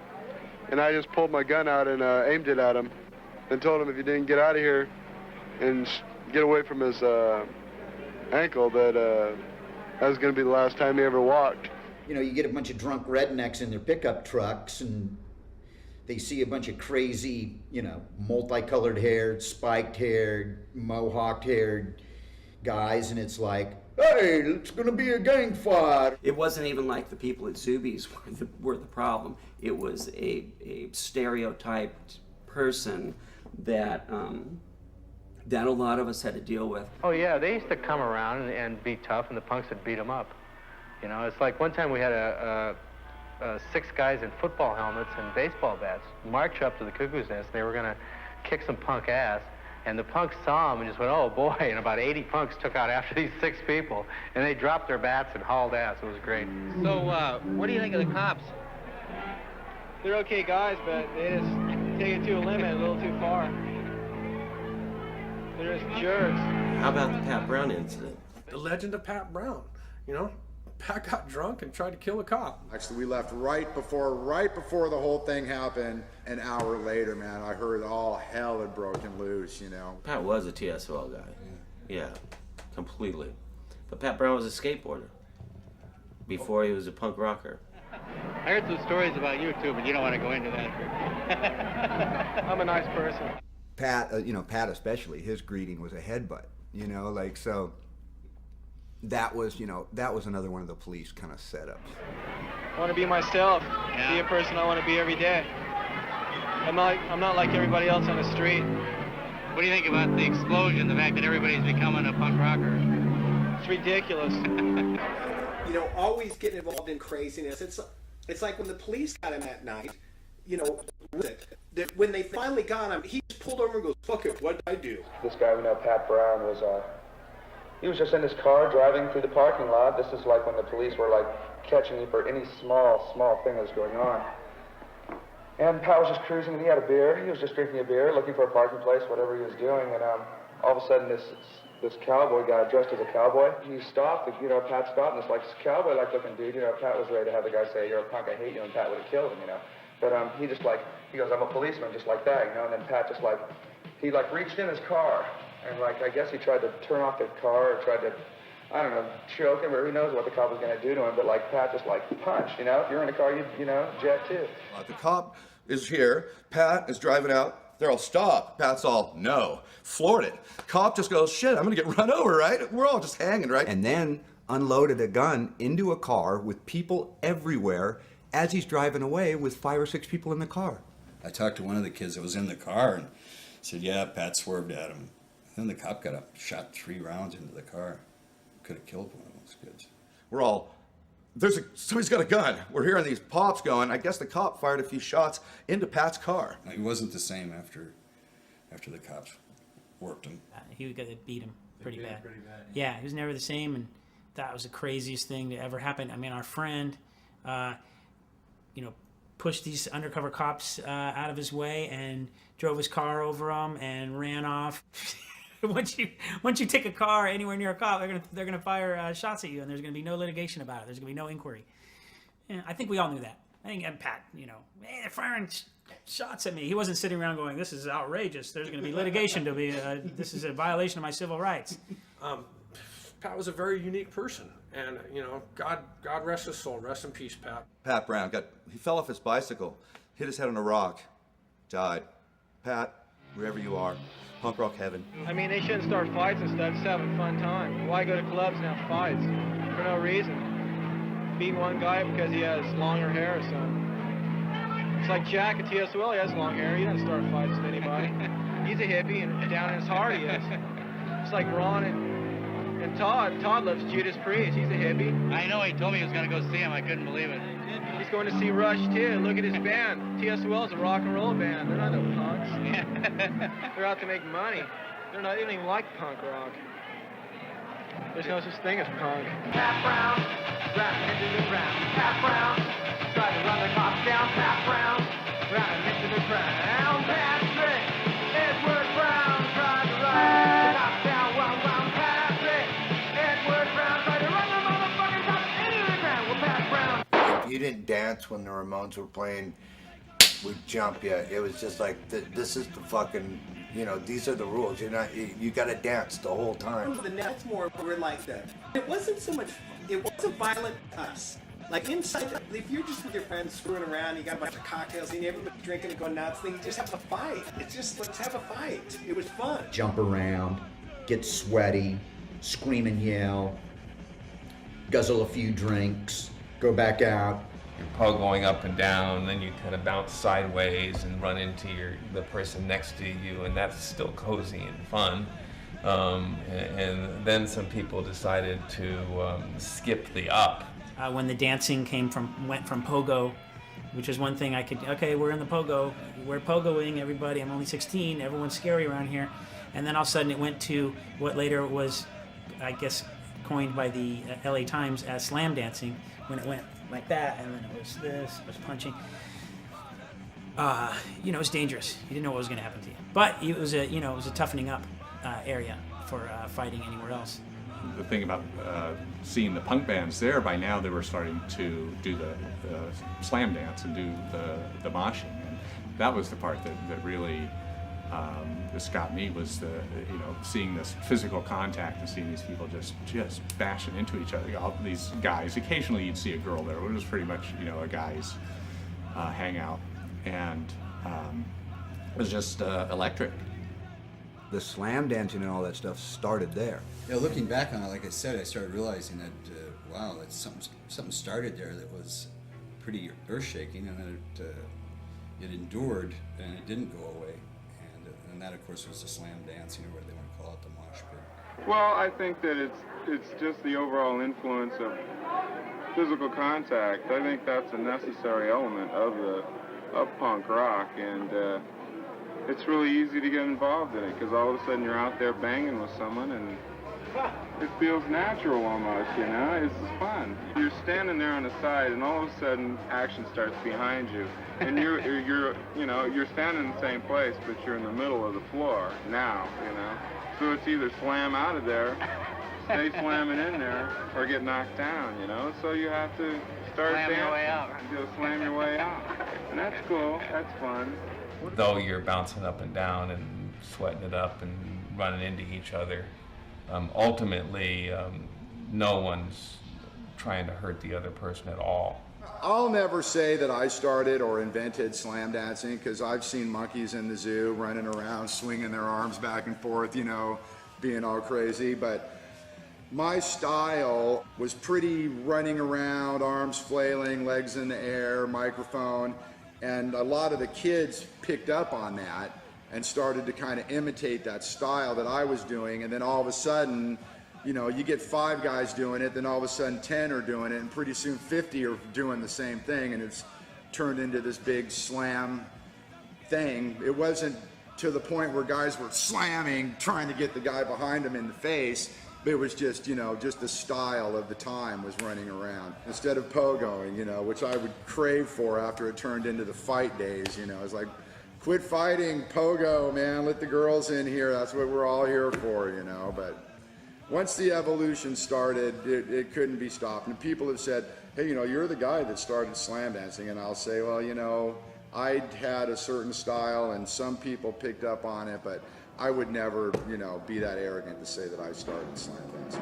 Speaker 20: and I just pulled my gun out and aimed it at him, and told him if he didn't get out of here and get away from his ankle, that that was going to be the last time he ever walked.
Speaker 7: You know, you get a bunch of drunk rednecks in their pickup trucks, and they see a bunch of crazy, you know, multicolored haired, spiked haired, mohawked haired guys, and it's like, hey, it's gonna be a gang fight.
Speaker 4: It wasn't even like the people at Zuby's were the problem. It was a stereotyped person that that a lot of us had to deal with.
Speaker 12: Oh yeah, they used to come around and be tough, and the punks would beat them up. You know, it's like one time we had 6 guys in football helmets and baseball bats march up to the Cuckoo's Nest. They were gonna kick some punk ass. And the punks saw them and just went, oh boy, and about 80 punks took out after these 6 people, and they dropped their bats and hauled ass. It was great.
Speaker 14: So, what do you think of the cops? They're okay guys, but they just take it to a limit a little too far. They're just jerks.
Speaker 17: How about the Pat Brown incident?
Speaker 3: The legend of Pat Brown, you know? Pat got drunk and tried to kill a cop.
Speaker 18: Actually, we left right before the whole thing happened. An hour later, man, I heard all hell had broken loose, you know.
Speaker 17: Pat was a T.S.O.L guy. Yeah, completely. But Pat Brown was a skateboarder before he was a punk rocker.
Speaker 12: I heard some stories about you too, but you don't want to go into that.
Speaker 14: I'm a nice person.
Speaker 2: Pat, Pat especially, his greeting was a headbutt, like, so that was another one of the police kind of setups.
Speaker 14: I want to be myself, be a person I want to be every day. I'm not like everybody else on the street.
Speaker 12: What do you think about the explosion, the fact that everybody's becoming a punk rocker?
Speaker 14: It's ridiculous.
Speaker 19: Always getting involved in craziness. It's like when the police got him that night, that when they finally got him, he just pulled over and goes, "Fuck it, what did I do?"
Speaker 6: This guy we know, Pat Brown, he was just in his car driving through the parking lot. This is like when the police were like catching you for any small thing that was going on. And Pat was just cruising and he had a beer. He was just drinking a beer, looking for a parking place, whatever he was doing. And all of a sudden this cowboy guy dressed as a cowboy, he stopped, Pat stopped, and this cowboy-like looking dude, Pat was ready to have the guy say, "You're a punk, I hate you," and Pat would have killed him, But he just he goes, "I'm a policeman," just like that, and then Pat just he reached in his car, and I guess he tried to turn off the car, or tried to, I don't know, choke him, or who knows what the cop was going to do to him, but Pat just punched, if you're in a car, you jet too.
Speaker 10: The cop is here, Pat is driving out, they're all, "Stop." Pat's all, "No." Floored it. Cop just goes, "Shit, I'm gonna get run over, right?" We're all just hanging, right?
Speaker 2: And then unloaded a gun into a car with people everywhere as he's driving away with 5 or 6 people in the car.
Speaker 1: I talked to one of the kids that was in the car and said, "Yeah, Pat swerved at him." And then the cop got up, shot 3 rounds into the car. Could have killed one of those kids.
Speaker 10: We're all, somebody's got a gun. We're hearing these pops going. I guess the cop fired a few shots into Pat's car.
Speaker 1: It wasn't the same after the cops worked him.
Speaker 5: He beat him pretty bad. Yeah, he was never the same, and that was the craziest thing to ever happen. I mean, our friend, pushed these undercover cops out of his way and drove his car over them and ran off. Once you take a car anywhere near a cop, they're gonna fire shots at you, and there's gonna be no litigation about it. There's gonna be no inquiry. Yeah, I think we all knew that. I think Pat, hey, they're firing shots at me. He wasn't sitting around going, "This is outrageous. There's going to be litigation to be. This is a violation of my civil rights."
Speaker 3: Pat was a very unique person, and God rest his soul. Rest in peace, Pat.
Speaker 10: Pat Brown he fell off his bicycle, hit his head on a rock, died. Pat, wherever you are, punk rock heaven.
Speaker 14: I mean, they shouldn't start fights and stuff, just having a fun time. Why go to clubs and have fights for no reason? Beat one guy because he has longer hair or something. It's like Jack at T.S.O.L, he has long hair. He doesn't start fights with anybody. He's a hippie, and down in his heart he is. It's like Ron and Todd. Todd loves Judas Priest. He's a hippie.
Speaker 12: I know, he told me he was going to go see him. I couldn't believe it.
Speaker 14: He's going to see Rush too. Look at his band. T.S.O.L is a rock and roll band. They're not no punks. They're out to make money. They don't even like punk rock. There's no such thing as punk.
Speaker 21: Pat Brown, driving into the ground. Pat Brown, trying to run the cops down. Pat Brown, driving into the ground. Patrick, Edward Brown, trying to run the cops down. Wow, Patrick, Edward Brown, trying to run the motherfucking cops into the ground. Well, Pat Brown.
Speaker 16: If you didn't dance when the Ramones were playing, we'd jump you. It was just like, this is the fucking, these are the rules. You gotta dance the whole time.
Speaker 19: The next more we're like that. It wasn't violent to us. Like inside, if you're just with your friends screwing around, you got a bunch of cocktails, and everybody drinking and going nuts, then you just have a fight. It's just, let's have a fight. It was fun.
Speaker 7: Jump around, get sweaty, scream and yell, guzzle a few drinks, go back out.
Speaker 22: You're pogoing up and down, then you kind of bounce sideways and run into the person next to you, and that's still cozy and fun. And then some people decided to skip the up.
Speaker 5: When the dancing went from pogo, which is one thing we're in the pogo, we're pogoing everybody, I'm only 16, everyone's scary around here. And then all of a sudden it went to what later was, I guess, coined by the LA Times as slam dancing, when it went like that, and then it was this, it was punching. It was dangerous. You didn't know what was going to happen to you. But it was a toughening up area for fighting anywhere else.
Speaker 9: the thing about seeing the punk bands there, by now they were starting to do the slam dance and do the moshing, and that was the part that really this got me, was the, you know, seeing this physical contact and seeing these people just bashing into each other. All these guys, occasionally you'd see a girl there, but it was pretty much, you know, a guy's hangout, and it was just electric.
Speaker 2: The slam dancing and all that stuff started there.
Speaker 1: Yeah, looking back on it, like I said, I started realizing that wow, that something started there that was pretty earth-shaking, and then it endured and it didn't go away. And that, of course, was the slam dancing, or whatever they want to call it, the mosh pit.
Speaker 13: Well, I think that it's just the overall influence of physical contact. I think that's a necessary element of punk rock, and it's really easy to get involved in it because all of a sudden you're out there banging with someone, and it feels natural almost, you know? It's fun. You're standing there on the side, and all of a sudden action starts behind you, and you're standing in the same place, but you're in the middle of the floor now, you know? So it's either slam out of there, stay slamming in there, or get knocked down, you know? So you have to start
Speaker 14: Slam your way out.
Speaker 13: You'll slam your way out. And that's cool. That's fun.
Speaker 22: Though you're bouncing up and down and sweating it up and running into each other, ultimately, no one's trying to hurt the other person at all.
Speaker 18: I'll never say that I started or invented slam dancing, because I've seen monkeys in the zoo running around, swinging their arms back and forth, you know, being all crazy. But my style was pretty running around, arms flailing, legs in the air, microphone. And a lot of the kids picked up on that and started to kind of imitate that style that I was doing. And then all of a sudden, you know, you get 5 guys doing it, then all of a sudden 10 are doing it, and pretty soon 50 are doing the same thing, and it's turned into this big slam thing. It wasn't to the point where guys were slamming, trying to get the guy behind them in the face. It was just, you know, just the style of the time was running around. Instead of pogoing, you know, which I would crave for after it turned into the fight days, you know. It's like, quit fighting, pogo, man, let the girls in here, that's what we're all here for, you know. But once the evolution started, it couldn't be stopped. And people have said, hey, you know, you're the guy that started slam dancing. And I'll say, well, you know, I had a certain style and some people picked up on it, but I would never, you know, be that arrogant to say that I started slam dancing.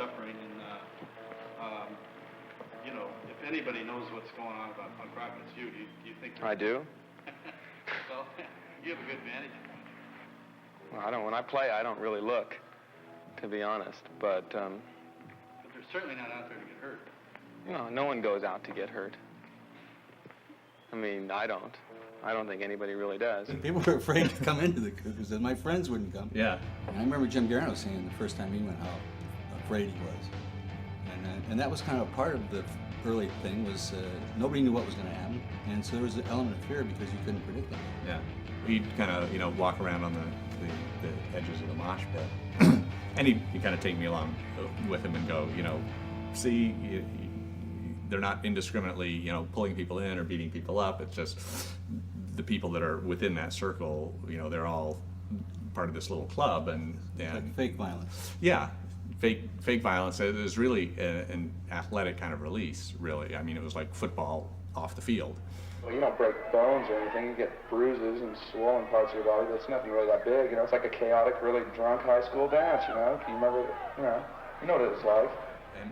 Speaker 12: suffering, and you know, if anybody knows what's going on about punk rock, it's you. Do you think?
Speaker 6: I do.
Speaker 12: Well, you have a good vantage point.
Speaker 6: Well, I don't. When I play, I don't really look, to be honest. But
Speaker 12: they're certainly not out there to get hurt.
Speaker 6: no one goes out to get hurt. I mean, I don't.
Speaker 12: I don't think anybody really does.
Speaker 1: People were afraid to come into the Cuckoos, and my friends wouldn't come.
Speaker 9: Yeah.
Speaker 1: And I remember Jim Garano saying the first time he went how afraid he was. And that was kind of part of the early thing was nobody knew what was going to happen. And so there was an element of fear because you couldn't predict it.
Speaker 9: Yeah. He'd kind of, walk around on the edges of the mosh pit. And he'd kind of take me along with him and go, see, they're not indiscriminately, pulling people in or beating people up. It's just the people that are within that circle, they're all part of this little club, and
Speaker 1: Like fake violence.
Speaker 9: Yeah, fake violence. It was really an athletic kind of release. Really, I mean, it was like football off the field.
Speaker 6: Well, you don't break bones or anything. You get bruises and swollen parts of your body. That's nothing really that big. It's like a chaotic, really drunk high school dance. Can you remember? You know what it was like.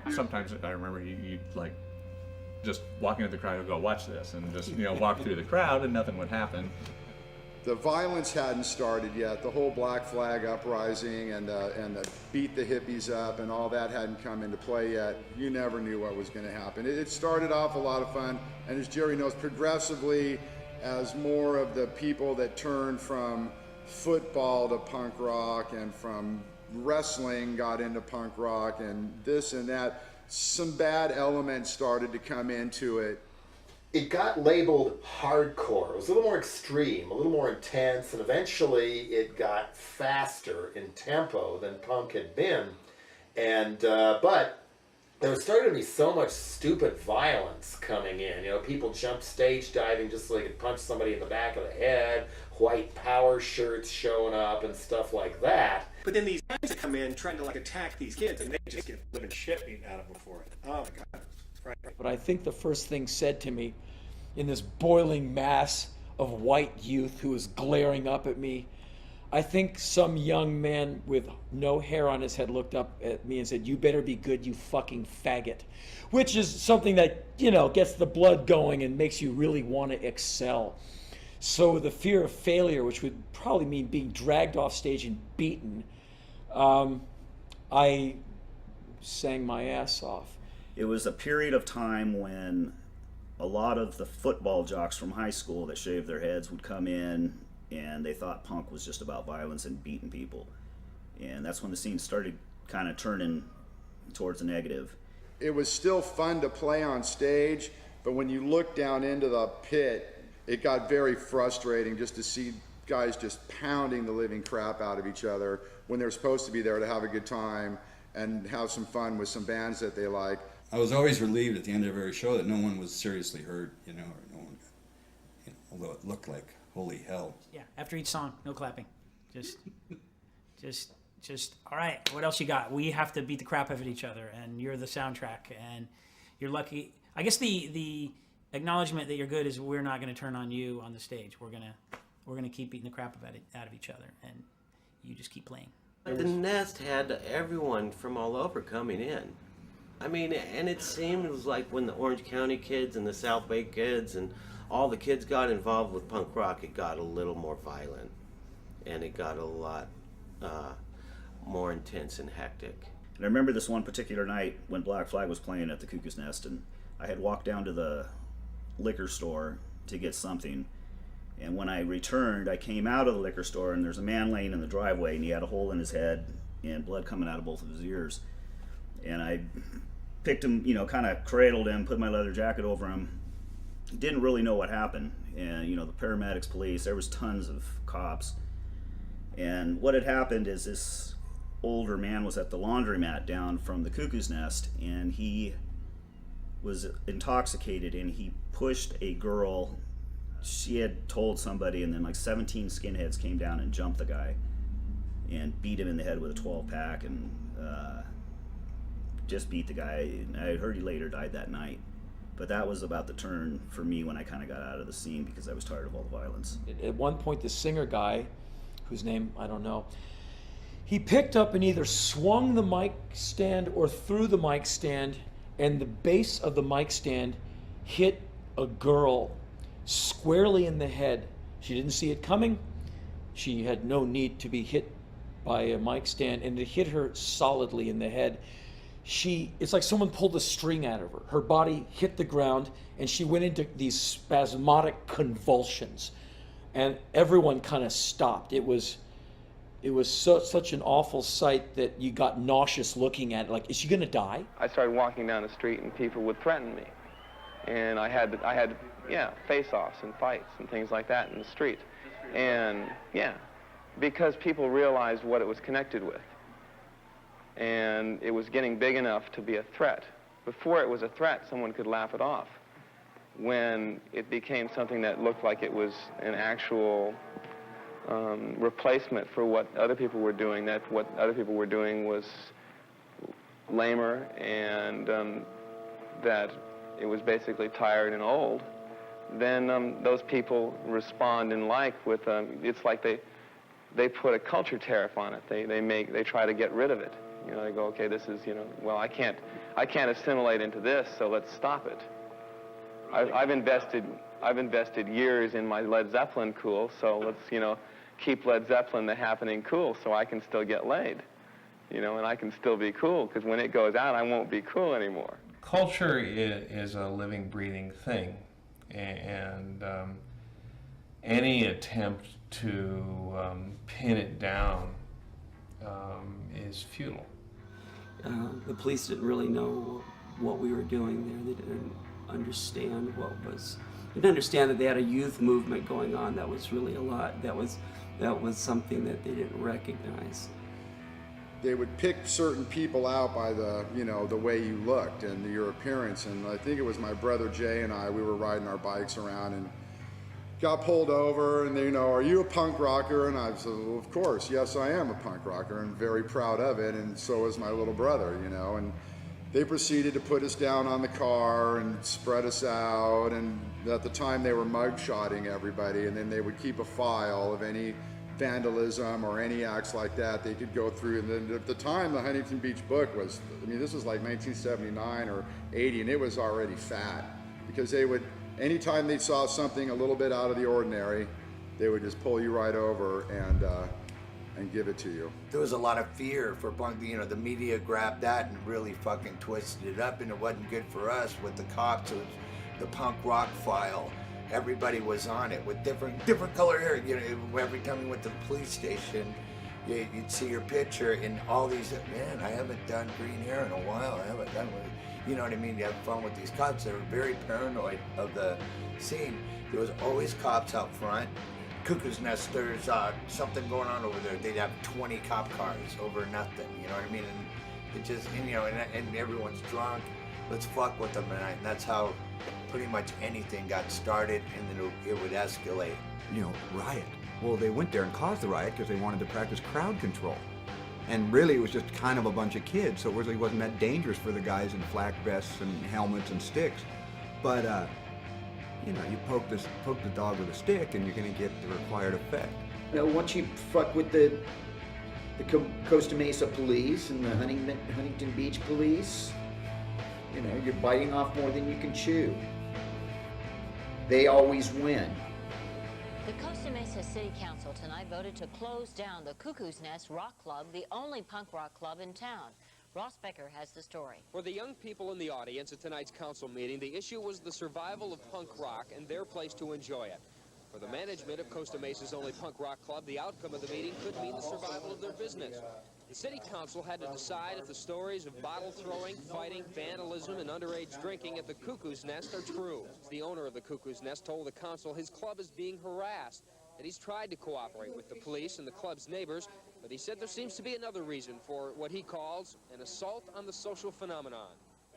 Speaker 9: And sometimes I remember you'd like just walking into the crowd and go, watch this, and just walk through the crowd and nothing would happen.
Speaker 18: The violence hadn't started yet. The whole Black Flag uprising and the beat the hippies up and all that hadn't come into play yet. You never knew what was going to happen. It started off a lot of fun, and as Jerry knows, progressively, as more of the people that turned from football to punk rock and from wrestling got into punk rock and this and that, some bad elements started to come into it.
Speaker 11: It got labeled hardcore. It was a little more extreme, a little more intense, and eventually it got faster in tempo than punk had been. And but there was starting to be so much stupid violence coming in. People jumped stage diving just so they could punch somebody in the back of the head, white power shirts showing up and stuff like that.
Speaker 19: But then these guys come in trying to attack these kids, and they just get living shit beaten out of them for it. Oh my God.
Speaker 8: But I think the first thing said to me in this boiling mass of white youth who was glaring up at me, I think some young man with no hair on his head looked up at me and said, "You better be good, you fucking faggot," which is something that, gets the blood going and makes you really want to excel. So the fear of failure, which would probably mean being dragged off stage and beaten, I sang my ass off.
Speaker 15: It was a period of time when a lot of the football jocks from high school that shaved their heads would come in, and they thought punk was just about violence and beating people. And that's when the scene started kind of turning towards the negative.
Speaker 18: It was still fun to play on stage, but when you look down into the pit, it got very frustrating just to see guys just pounding the living crap out of each other when they're supposed to be there to have a good time and have some fun with some bands that they like.
Speaker 1: I was always relieved at the end of every show that no one was seriously hurt, or no one, although it looked like holy hell.
Speaker 5: Yeah, after each song, no clapping. Just, all right, what else you got? We have to beat the crap out of each other, and you're the soundtrack, and you're lucky. I guess the acknowledgement that you're good is we're not going to turn on you on the stage. We're gonna keep beating the crap out of each other, and you just keep playing.
Speaker 17: The Nest had everyone from all over coming in. I mean, and it seems like when the Orange County kids and the South Bay kids and all the kids got involved with punk rock, it got a little more violent, and it got a lot more intense and hectic.
Speaker 15: And I remember this one particular night when Black Flag was playing at the Cuckoo's Nest, and I had walked down to the liquor store to get something, and when I returned, I came out of the liquor store, and there's a man laying in the driveway, and he had a hole in his head and blood coming out of both of his ears. And I picked him, kind of cradled him, put my leather jacket over him. Didn't really know what happened. And, the paramedics, police, there was tons of cops. And what had happened is this older man was at the laundromat down from the Cuckoo's Nest, and he was intoxicated, and he pushed a girl. She had told somebody, and then like 17 skinheads came down and jumped the guy and beat him in the head with a 12-pack and just beat the guy. And I heard he later died that night. But that was about the turn for me when I kind of got out of the scene because I was tired of all the violence.
Speaker 8: At one point, the singer guy, whose name I don't know, he picked up and either swung the mic stand or threw the mic stand, and the base of the mic stand hit a girl squarely in the head. She didn't see it coming. She had no need to be hit by a mic stand, and it hit her solidly in the head. it's like someone pulled a string out of her. Her body hit the ground, and she went into these spasmodic convulsions, and everyone kind of stopped. It was such an awful sight that you got nauseous looking at it. Like, is she gonna die?
Speaker 12: I started walking down the street, and people would threaten me, and I had face-offs and fights and things like that in the street, and because people realized what it was connected with. And it was getting big enough to be a threat. Before it was a threat, someone could laugh it off. When it became something that looked like it was an actual replacement for what other people were doing, that what other people were doing was lamer, and that it was basically tired and old, then those people respond in like with, it's like they put a culture tariff on it. They try to get rid of it. You know, they go, okay, this is, well, I can't assimilate into this, so let's stop it. I've invested years in my Led Zeppelin cool, so let's, keep Led Zeppelin the happening cool so I can still get laid, and I can still be cool, because when it goes out, I won't be cool anymore.
Speaker 22: Culture is a living, breathing thing, and any attempt to pin it down is futile.
Speaker 4: The police didn't really know what we were doing there. They didn't understand they didn't understand that they had a youth movement going on that was really a lot. That was something that they didn't recognize.
Speaker 18: They would pick certain people out by the way you looked and your appearance. And I think it was my brother Jay and I, we were riding our bikes around and got pulled over, and they, are you a punk rocker? And I said, well, of course, yes, I am a punk rocker, and very proud of it, and so is my little brother, and they proceeded to put us down on the car and spread us out, and at the time they were mugshotting everybody, and then they would keep a file of any vandalism or any acts like that they could go through. And then at the time, the Huntington Beach book was, this was like 1979 or 80, and it was already fat, because they would, anytime they saw something a little bit out of the ordinary, they would just pull you right over and give it to you.
Speaker 16: There was a lot of fear for punk. The media grabbed that and really fucking twisted it up, and it wasn't good for us with the cops. It was the punk rock file. Everybody was on it with different color hair. Every time you went to the police station, you'd see your picture, and all these, man, I haven't done green hair in a while. I haven't done it. You know what I mean? You have fun with these cops. They were very paranoid of the scene. There was always cops out front. Cuckoo's Nest, there's something going on over there. They'd have 20 cop cars over nothing. You know what I mean? And it just, and everyone's drunk. Let's fuck with them tonight. And that's how pretty much anything got started, and then it would escalate.
Speaker 2: Riot. Well, they went there and caused the riot because they wanted to practice crowd control. And really, it was just kind of a bunch of kids, so it really wasn't that dangerous for the guys in flak vests and helmets and sticks. But, you poke the dog with a stick, and you're going to get the required effect.
Speaker 7: Once you fuck with the Costa Mesa police and the Huntington Beach police, you're biting off more than you can chew. They always win.
Speaker 20: The Costa Mesa City Council tonight voted to close down the Cuckoo's Nest Rock Club, the only punk rock club in town. Ross Becker has the story.
Speaker 23: For the young people in the audience at tonight's council meeting, the issue was the survival of punk rock and their place to enjoy it. For the management of Costa Mesa's only punk rock club, the outcome of the meeting could mean the survival of their business. The city council had to decide if the stories of bottle throwing, fighting, vandalism, and underage drinking at the Cuckoo's Nest are true. The owner of the Cuckoo's Nest told the council his club is being harassed, and he's tried to cooperate with the police and the club's neighbors, but he said there seems to be another reason for what he calls an assault on the social phenomenon.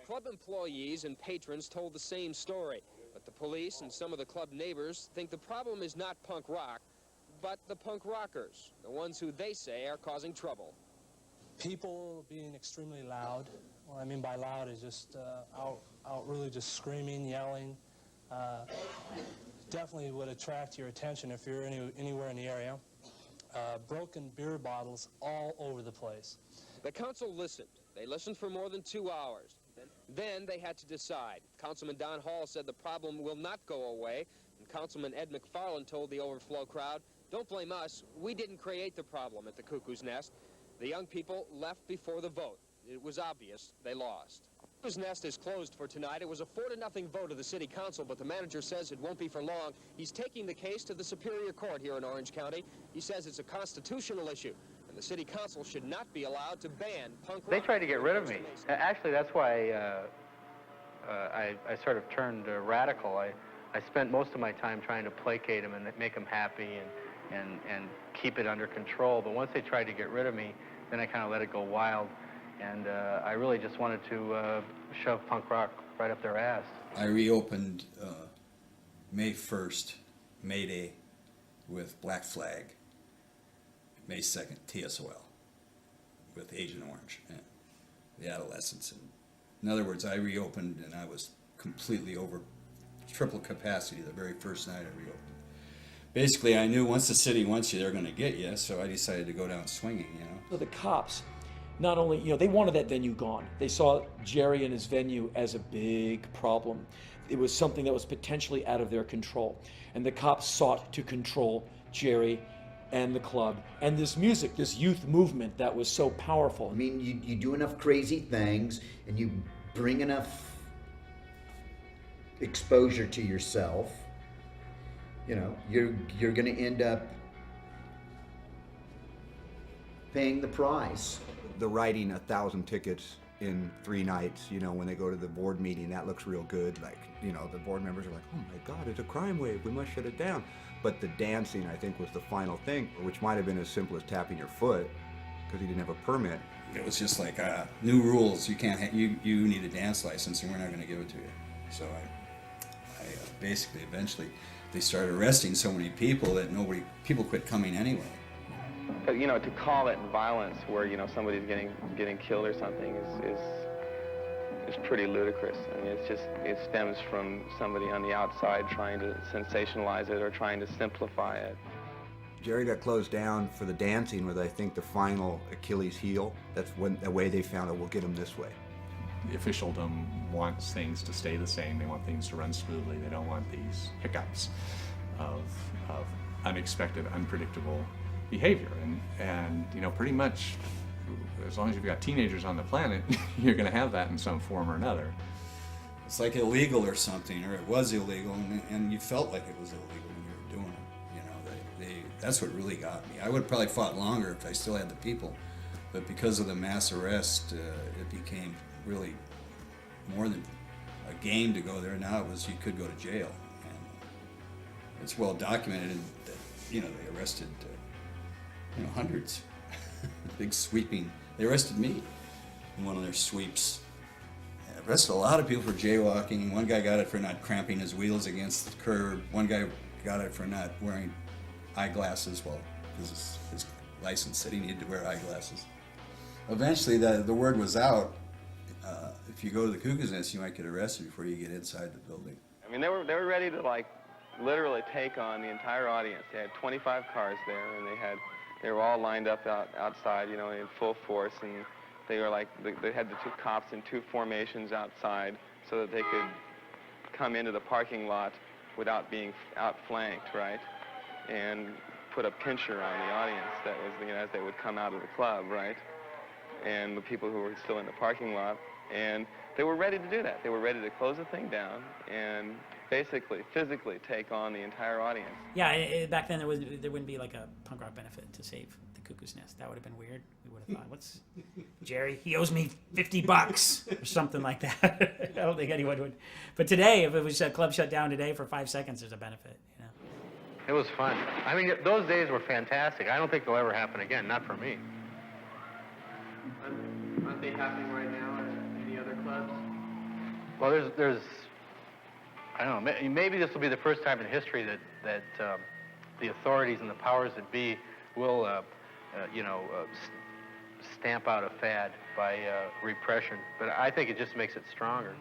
Speaker 23: Club employees and patrons told the same story, but the police and some of the club neighbors think the problem is not punk rock, but the punk rockers, the ones who they say are causing trouble.
Speaker 24: People being extremely loud. What I mean by loud is just out really just screaming, yelling. Definitely would attract your attention if you're anywhere in the area. Broken beer bottles all over the place.
Speaker 23: The council listened. They listened for more than 2 hours. Then they had to decide. Councilman Don Hall said the problem will not go away, and Councilman Ed McFarland told the overflow crowd, "Don't blame us. We didn't create the problem at the Cuckoo's Nest." The young people left before the vote. It was obvious they lost. Cuckoo's Nest is closed for tonight. It was a 4-0 vote of the city council, but the manager says it won't be for long. He's taking the case to the Superior Court here in Orange County. He says it's a constitutional issue, and the city council should not be allowed to ban punk rock.
Speaker 12: They tried to get rid of me. Actually, that's why I sort of turned radical. I spent most of my time trying to placate them and make them happy and keep it under control. But once they tried to get rid of me, then I kind of let it go wild. And I really just wanted to shove punk rock right up their ass.
Speaker 1: I reopened May 1st, May Day, with Black Flag. May 2nd, T.S.O.L. with Agent Orange and the Adolescents. And in other words, I reopened and I was completely over triple capacity the very first night I reopened. Basically, I knew once the city wants you, they're going to get you, so I decided to go down swinging, you know.
Speaker 8: So the cops, not only, they wanted that venue gone. They saw Jerry and his venue as a big problem. It was something that was potentially out of their control. And the cops sought to control Jerry and the club and this music, this youth movement that was so powerful.
Speaker 7: I mean, you do enough crazy things and you bring enough exposure to yourself, you're going to end up paying the price.
Speaker 2: The writing 1,000 tickets in 3 nights, when they go to the board meeting, that looks real good. Like, the board members are like, oh my God, it's a crime wave, we must shut it down. But the dancing, I think, was the final thing, which might have been as simple as tapping your foot, because he didn't have a permit.
Speaker 1: It was just like new rules. You can't. You need a dance license, and we're not going to give it to you. So I basically eventually they started arresting so many people that people quit coming anyway.
Speaker 6: But to call it violence, where somebody's getting killed or something, is pretty ludicrous. I mean, it stems from somebody on the outside trying to sensationalize it or trying to simplify it.
Speaker 2: Jerry got closed down for the dancing was, I think, the final Achilles heel. That's when the way they found it. We'll get him this way.
Speaker 9: The officialdom wants things to stay the same. They want things to run smoothly. They don't want these hiccups of unexpected, unpredictable behavior. And pretty much, as long as you've got teenagers on the planet, you're going to have that in some form or another.
Speaker 1: It's like illegal or something, or it was illegal, and you felt like it was illegal when you were doing it. That's what really got me. I would have probably fought longer if I still had the people, but because of the mass arrest, it became really more than a game to go there. Now it was you could go to jail, and it's well documented that they arrested hundreds, big sweeping. They arrested me in one of their sweeps. They arrested a lot of people for jaywalking. One guy got it for not cramping his wheels against the curb. One guy got it for not wearing eyeglasses. Well, because his license said he needed to wear eyeglasses. Eventually, the word was out. If you go to the Cuckoo's Nest, you might get arrested before you get inside the building.
Speaker 6: I mean, they were ready to literally take on the entire audience. They had 25 cars there, and they were all lined up outside, in full force, and they had the 2 cops in 2 formations outside so that they could come into the parking lot without being outflanked, right? And put a pincher on the audience that was, as they would come out of the club, right? And the people who were still in the parking lot. And they were ready to do that. They were ready to close the thing down and basically, physically take on the entire audience.
Speaker 5: Yeah, back then there wouldn't be like a punk rock benefit to save the Cuckoo's Nest. That would have been weird. We would have thought, what's Jerry? He owes me $50 or something like that. I don't think anyone would. But today, if it was a club shut down today for 5 seconds, there's a benefit.
Speaker 12: It was fun. I mean, those days were fantastic. I don't think they'll ever happen again, not for me.
Speaker 6: Aren't they happening right now at any other clubs?
Speaker 12: Well, there's I don't know, maybe this will be the first time in history that the authorities and the powers that be will, stamp out a fad by repression. But I think it just makes it stronger.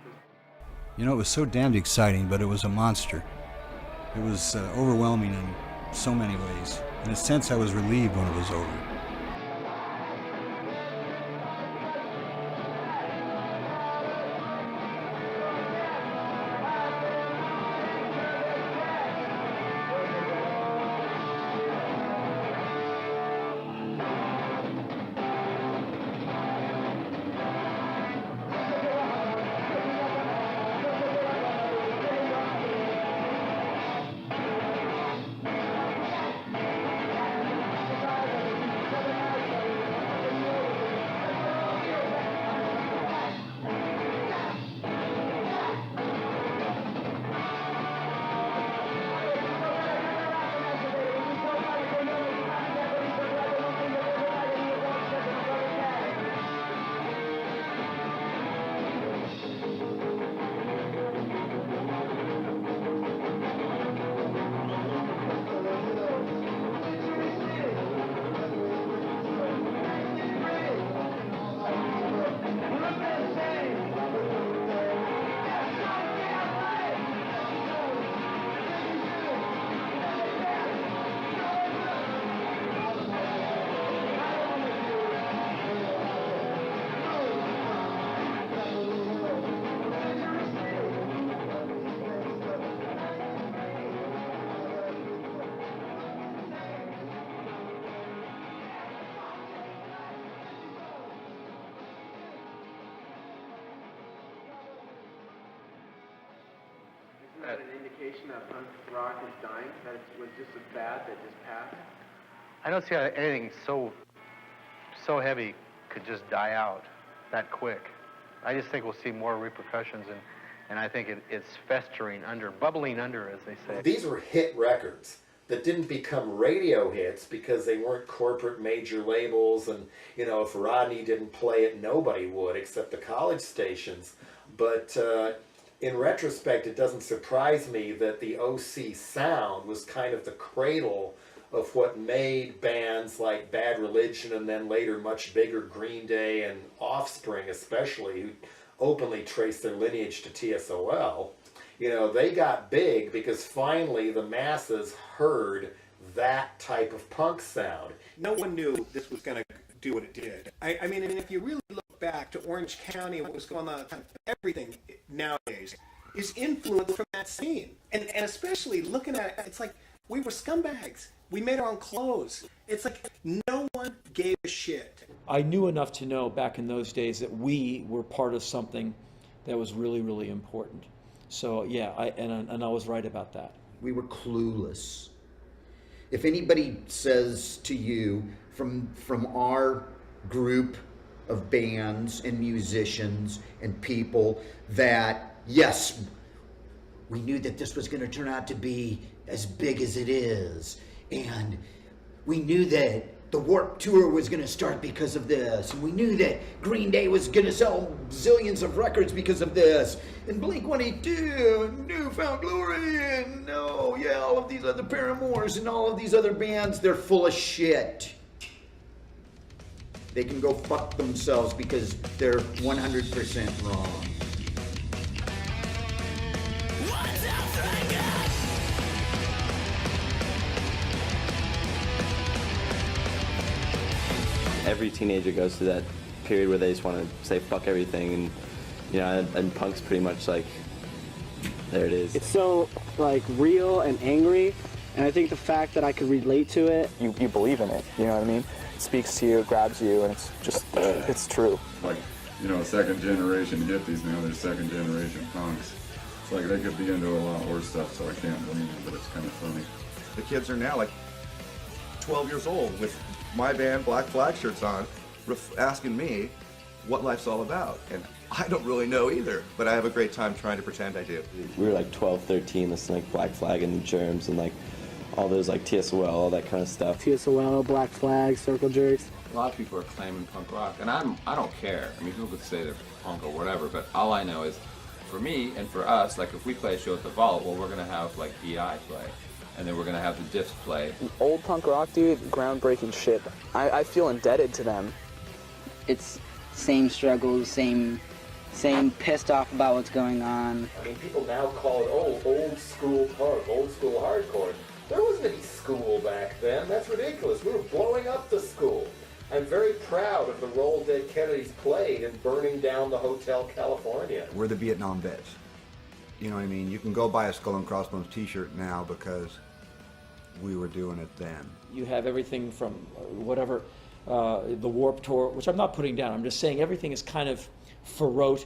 Speaker 1: It was so damned exciting, but it was a monster. It was overwhelming in so many ways. In a sense, I was relieved when it was over.
Speaker 3: Isn't that an indication that punk rock is dying? That it was just a fad that just passed?
Speaker 12: I don't see how anything so heavy could just die out that quick. I just think we'll see more repercussions, and I think it's festering under, bubbling under, as they say.
Speaker 11: These were hit records that didn't become radio hits because they weren't corporate major labels, and if Rodney didn't play it, nobody would except the college stations. But in retrospect, it doesn't surprise me that the OC sound was kind of the cradle of what made bands like Bad Religion, and then later much bigger Green Day and Offspring especially, who openly trace their lineage to T.S.O.L. They got big because finally the masses heard that type of punk sound.
Speaker 19: No one knew this was going to do what it did. I mean, and if you really look back to Orange County and what was going on, everything nowadays is influenced from that scene. And especially looking at it, it's like we were scumbags. We made our own clothes. It's like no one gave a shit.
Speaker 8: I knew enough to know back in those days that we were part of something that was really, really important. So yeah, I was right about that.
Speaker 7: We were clueless. If anybody says to you from our group of bands and musicians and people that, yes, we knew that this was going to turn out to be as big as it is, and we knew that the Warped Tour was going to start because of this, and we knew that Green Day was going to sell zillions of records because of this, and Blink-182 and New Found Glory and all of these other Paramours and all of these other bands, they're full of shit. They can go fuck themselves because they're 100% wrong.
Speaker 10: Every teenager goes through that period where they just want to say fuck everything, and punk's pretty much like, there it is.
Speaker 14: It's so real and angry, and I think the fact that I could relate to it.
Speaker 21: You believe in it, you know what I mean? It speaks to you, grabs you, and it's just, it's true.
Speaker 18: Second generation hippies now, they're second generation punks. It's like they could be into a lot worse stuff, so I can't blame them, but it's kind of funny.
Speaker 2: The kids are now 12 years old with my band Black Flag shirts on, asking me what life's all about. And I don't really know either, but I have a great time trying to pretend I do.
Speaker 10: We were 12, 13, listening to Black Flag and the Germs and all those T.S.O.L, all that kind of stuff.
Speaker 14: T.S.O.L, Black Flag, Circle Jerks.
Speaker 25: A lot of people are claiming punk rock, and I don't care. I mean, people could say they're punk or whatever, but all I know is, for me and for us, if we play a show at the Vault, well, we're gonna have EI play, and then we're gonna have the Diffs play.
Speaker 21: Old punk rock, dude, groundbreaking shit. I feel indebted to them.
Speaker 26: It's same struggles, same pissed off about what's going on.
Speaker 11: I mean, people now call it old school punk, old school hardcore. There wasn't any school back then. That's ridiculous. We were blowing up the school. I'm very proud of the role Dead Kennedys played in burning down the Hotel California.
Speaker 2: We're the Vietnam vets. You know what I mean? You can go buy a Skull and Crossbones t-shirt now because we were doing it then.
Speaker 8: You have everything from whatever, the Warped Tour, which I'm not putting down. I'm just saying everything is kind of forward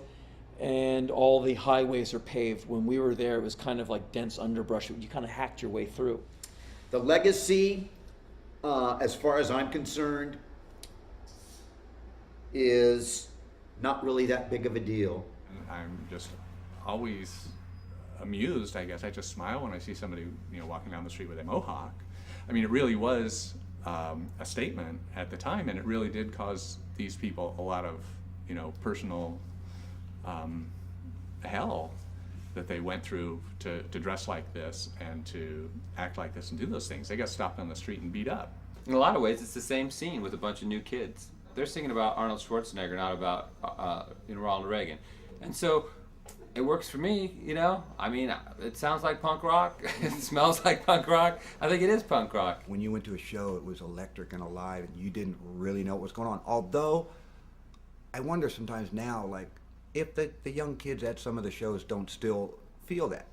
Speaker 8: and all the highways are paved. When we were there, it was kind of like dense underbrush. You kind of hacked your way through.
Speaker 7: The legacy, as far as I'm concerned, is not really that big of a deal.
Speaker 9: I'm just always amused, I guess. I just smile when I see somebody, walking down the street with a mohawk. I mean, it really was a statement at the time, and it really did cause these people a lot of, personal hell that they went through to dress like this and to act like this and do those things. They got stopped on the street and beat up.
Speaker 25: In a lot of ways, it's the same scene with a bunch of new kids. They're singing about Arnold Schwarzenegger, not about Ronald Reagan. And so it works for me, I mean, it sounds like punk rock. It smells like punk rock. I think it is punk rock.
Speaker 2: When you went to a show, it was electric and alive, and you didn't really know what was going on. Although, I wonder sometimes now, if the young kids at some of the shows don't still feel that.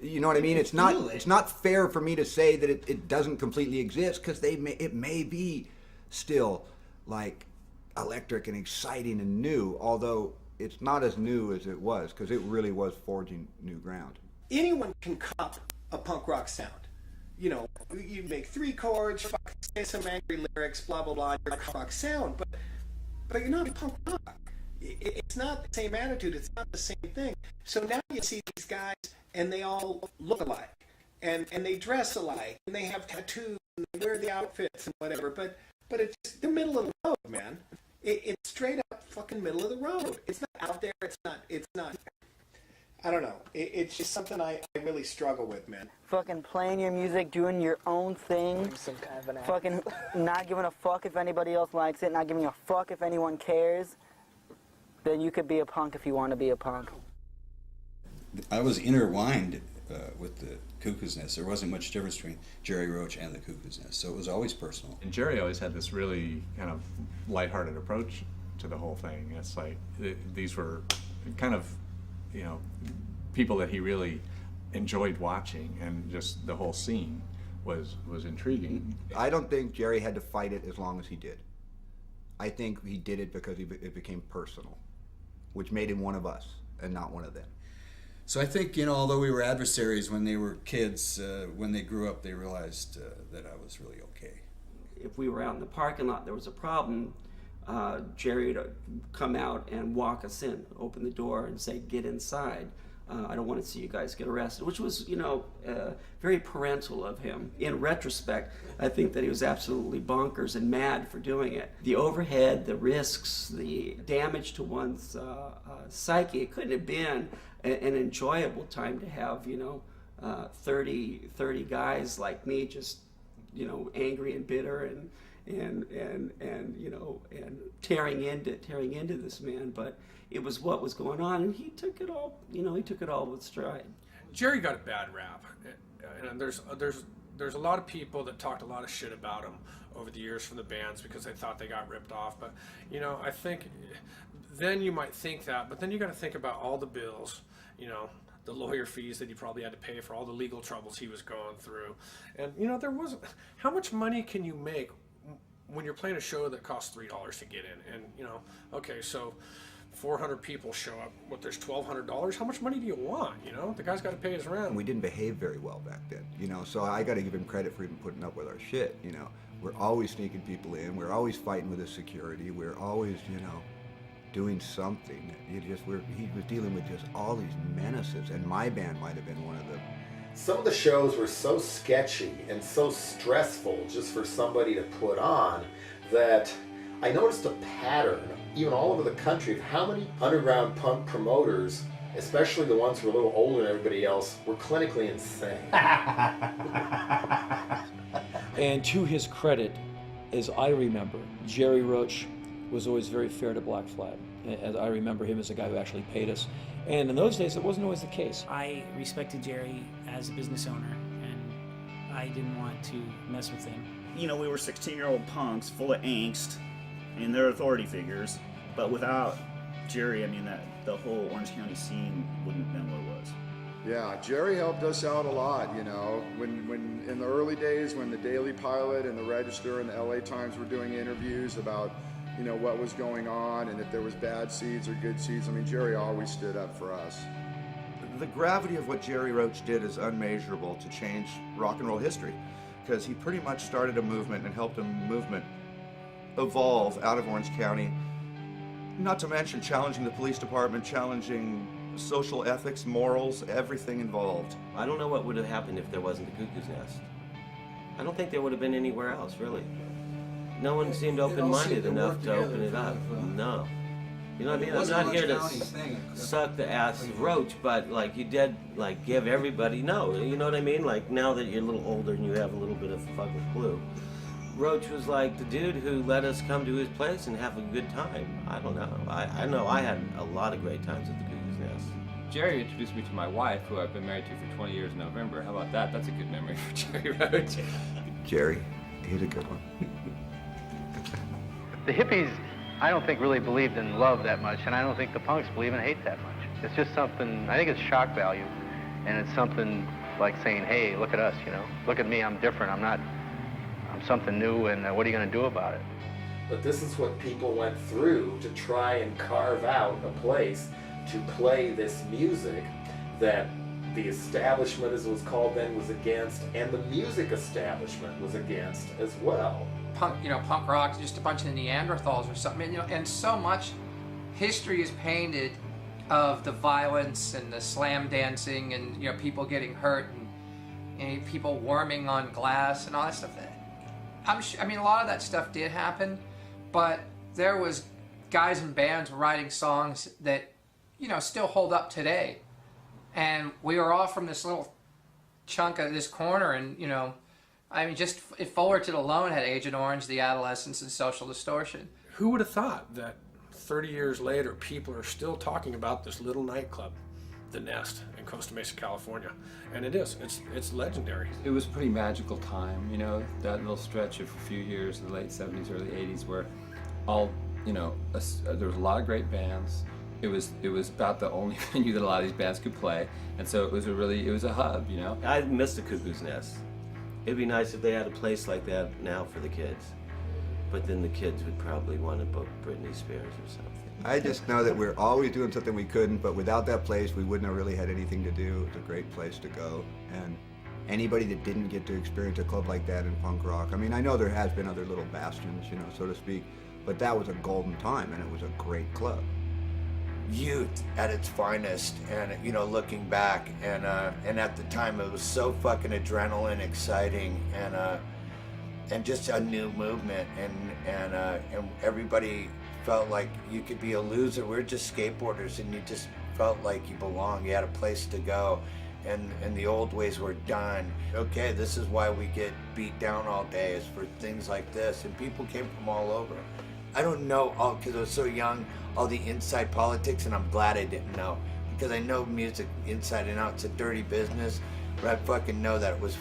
Speaker 2: You know what I mean? It's not fair for me to say that it doesn't completely exist, because it may be still electric and exciting and new, although it's not as new as it was, because it really was forging new ground.
Speaker 19: anyone can cup a punk rock sound. You know, you make 3 chords, say some angry lyrics, blah blah blah, you're a punk rock sound, but you're not punk rock. It's not the same attitude. It's not the same thing. So now you see these guys, and they all look alike, and they dress alike, and they have tattoos, and they wear the outfits and whatever. But it's just the middle of the road, man. It's straight up fucking middle of the road. It's not out there. It's not. I don't know. It's just something I really struggle with, man.
Speaker 26: Fucking playing your music, doing your own thing.
Speaker 14: Some kind of an
Speaker 26: fucking not giving a fuck if anybody else likes it, not giving a fuck if anyone cares. Then you could be a punk if you want to be a punk.
Speaker 1: I was intertwined with the Cuckoo's Nest. There wasn't much difference between Jerry Roach and the Cuckoo's Nest, so it was always personal.
Speaker 9: And Jerry always had this really kind of lighthearted approach to the whole thing. It's like these were kind of, you know, people that he really enjoyed watching, and just the whole scene was intriguing.
Speaker 2: I don't think Jerry had to fight it as long as he did. I think he did it because it became personal, which made him one of us and not one of them.
Speaker 1: So I think, you know, although we were adversaries when they were kids, when they grew up, they realized that I was really okay.
Speaker 4: If we were out in the parking lot, there was a problem, Jerry would come out and walk us in, open the door and say, "Get inside. I don't want to see you guys get arrested," which was, you know, very parental of him. In retrospect, I think that he was absolutely bonkers and mad for doing it. The overhead, the risks, the damage to one's psyche, it couldn't have been an enjoyable time to have, you know, 30 guys like me just, you know, angry and bitter and you know, and tearing into this man. But it was what was going on, and he took it all, you know, he took it all with stride.
Speaker 13: Jerry got a bad rap, and there's a lot of people that talked a lot of shit about him over the years from the bands because they thought they got ripped off. But, you know, I think then you might think that, but then you got to think about all the bills, you know, the lawyer fees that he probably had to pay for all the legal troubles he was going through. And, you know, there wasn't, how much money can you make when you're playing a show that costs $3 to get in? And, you know, okay, so 400 people show up, what, there's $1,200? How much money do you want, you know? The guy's got to pay his rent.
Speaker 2: We didn't behave very well back then, you know, so I got to give him credit for even putting up with our shit, you know. We're always sneaking people in, we're always fighting with the security, we're always, you know, doing something. He was dealing with just all these menaces, and my band might have been one of them.
Speaker 11: Some of the shows were so sketchy and so stressful just for somebody to put on that I noticed a pattern, even all over the country, of how many underground punk promoters, especially the ones who were a little older than everybody else, were clinically insane.
Speaker 8: And to his credit, as I remember, Jerry Roach was always very fair to Black Flag. As I remember him as a guy who actually paid us. And in those days, it wasn't always the case.
Speaker 5: I respected Jerry as a business owner, and I didn't want to mess with him.
Speaker 15: You know, we were 16-year-old punks full of angst, and they're authority figures. But without Jerry, I mean, the whole Orange County scene wouldn't have been what it was.
Speaker 18: Yeah, Jerry helped us out a lot, you know. When in the early days, when the Daily Pilot and the Register and the LA Times were doing interviews about, you know, what was going on and if there was bad seeds or good seeds, I mean, Jerry always stood up for us.
Speaker 16: The gravity of what Jerry Roach did is unmeasurable to change rock and roll history, because he pretty much started a movement and helped a movement evolve out of Orange County, not to mention challenging the police department, challenging social ethics, morals, everything involved.
Speaker 17: I don't know what would have happened if there wasn't the Cuckoo's Nest. I don't think there would have been anywhere else, really. No one seemed open-minded enough to open it up. No. You know what I mean? I'm not here to suck the ass of Roach, but like you did, like give everybody, no, you know what I mean? Like now that you're a little older and you have a little bit of fucking clue. Roach was like the dude who let us come to his place and have a good time. I don't know. I know I had a lot of great times at the Cuckoo's Nest.
Speaker 25: Jerry introduced me to my wife, who I've been married to for 20 years in November. How about that? That's a good memory for Jerry Roach.
Speaker 2: Jerry, he's a good one.
Speaker 12: The hippies, I don't think really believed in love that much, and I don't think the punks believe in hate that much. It's just something, I think it's shock value, and it's something like saying, hey, look at us, you know, look at me, I'm different, I'm something new, and what are you going to do about it?
Speaker 11: But this is what people went through to try and carve out a place to play this music that the establishment, as it was called then, was against, and the music establishment was against as well.
Speaker 3: Punk rock is just a bunch of Neanderthals or something. And so much history is painted of the violence and the slam dancing and people getting hurt and people warming on glass and all that stuff. A lot of that stuff did happen, but there was guys and bands writing songs that still hold up today. And we were all from this little chunk of this corner, and just if Fullerton alone had Agent Orange, The Adolescents, and Social Distortion.
Speaker 13: Who would have thought that 30 years later, people are still talking about this little nightclub, The Nest, in Costa Mesa, California? And it is. It's legendary.
Speaker 25: It was a pretty magical time, that little stretch of a few years in the late 70s, early 80s, where there was a lot of great bands. It was about the only venue that a lot of these bands could play, and so it was a hub,
Speaker 17: I miss the Cuckoo's Nest. It'd be nice if they had a place like that now for the kids, but then the kids would probably want to book Britney Spears or something.
Speaker 2: I just know that we're always doing something we couldn't, but without that place, we wouldn't have really had anything to do. It was a great place to go, and anybody that didn't get to experience a club like that in punk rock, I know there has been other little bastions, so to speak, but that was a golden time, and it was a great club.
Speaker 6: Youth at its finest, and looking back, and at the time it was so fucking adrenaline exciting, and just a new movement, and everybody felt like you could be a loser. We're just skateboarders, and you just felt like you belonged. You had a place to go, and the old ways were done. Okay, this is why we get beat down all day, is for things like this, and people came from all over. I don't know all, because I was so young, all the inside politics, and I'm glad I didn't know, because I know music inside and out. It's a dirty business, but I fucking know that it was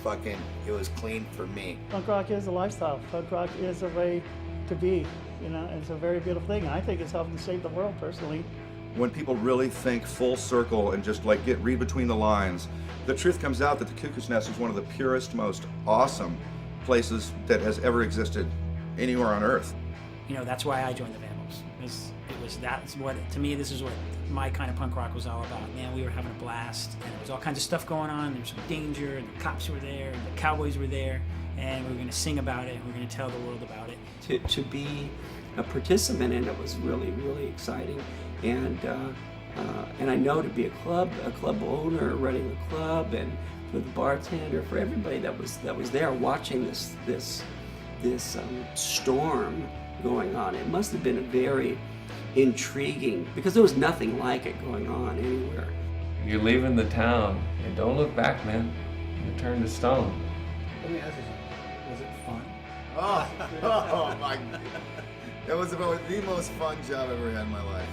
Speaker 6: clean for me.
Speaker 20: Punk rock is a lifestyle. Punk rock is a way to be, it's a very beautiful thing. I think it's helping to save the world, personally.
Speaker 16: When people really think full circle and just read between the lines, the truth comes out that the Cuckoo's Nest is one of the purest, most awesome places that has ever existed anywhere on earth.
Speaker 5: That's why I joined the Vandals. To me, this is what my kind of punk rock was all about. Man, we were having a blast, and there was all kinds of stuff going on. There was some danger, and the cops were there, and the cowboys were there, and we were going to sing about it, and we were going to tell the world about it.
Speaker 4: To be a participant in it was really, really exciting, and I know to be a club owner, running a club, and for the bartender, for everybody that was there watching this storm going on. It must have been a very intriguing, because there was nothing like it going on anywhere.
Speaker 25: You're leaving the town, and don't look back, man. Return to stone.
Speaker 22: Let me ask you something. Was it fun?
Speaker 18: Oh my God. That was about the most fun job I've ever had in my life.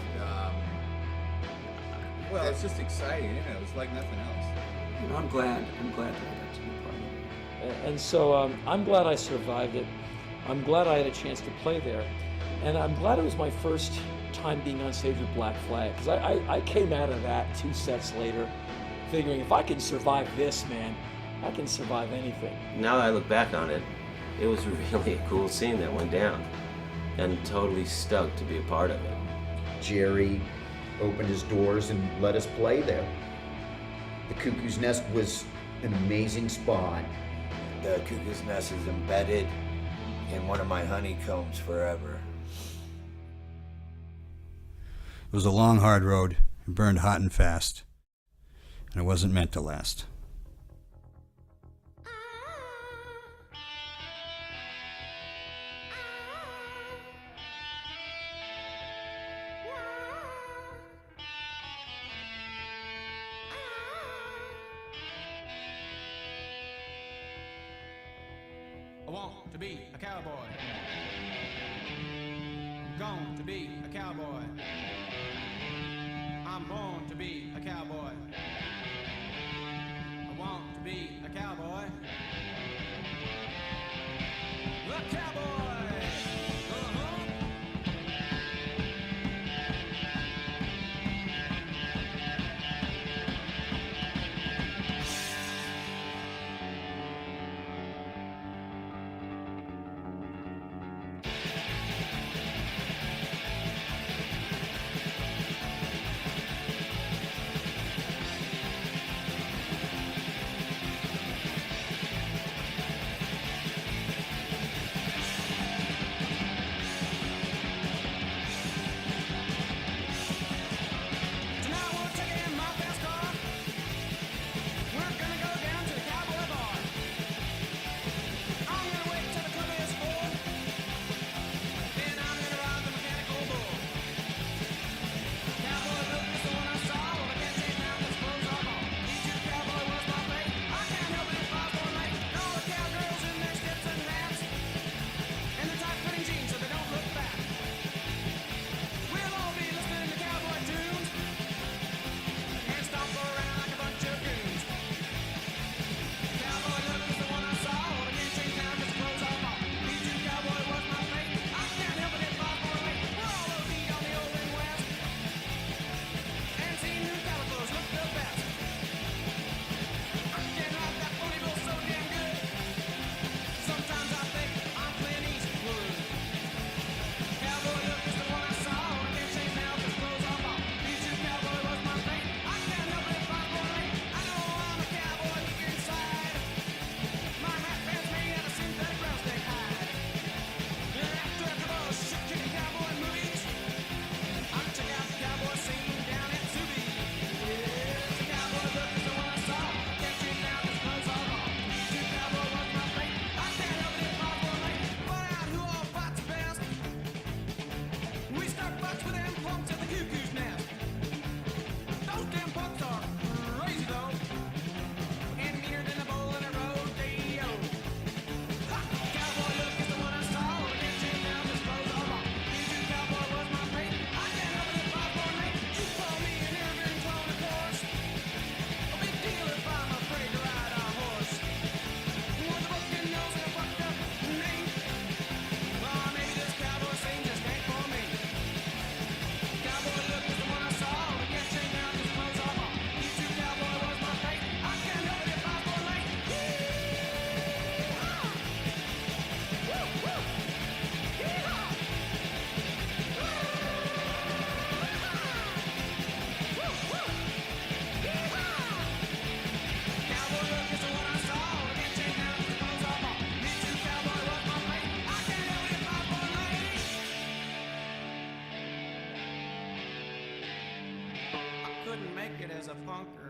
Speaker 18: Well, it's just exciting, It was like nothing else.
Speaker 4: I'm glad that I got to be part of it.
Speaker 8: And so I'm glad I survived it. I'm glad I had a chance to play there. And I'm glad it was my first time being on stage with Black Flag, because I came out of that 2 sets later figuring if I can survive this, man, I can survive anything.
Speaker 17: Now that I look back on it, it was really a cool scene that went down, and totally stoked to be a part of it.
Speaker 7: Jerry opened his doors and let us play there. The Cuckoo's Nest was an amazing spot.
Speaker 6: The Cuckoo's Nest is embedded in one of my honeycombs forever.
Speaker 1: It was a long, hard road. It burned hot and fast. And it wasn't meant to last.
Speaker 23: I want to be a cowboy. I'm going to be a cowboy. I'm born to be a cowboy. I want to be a cowboy. A cowboy! punker.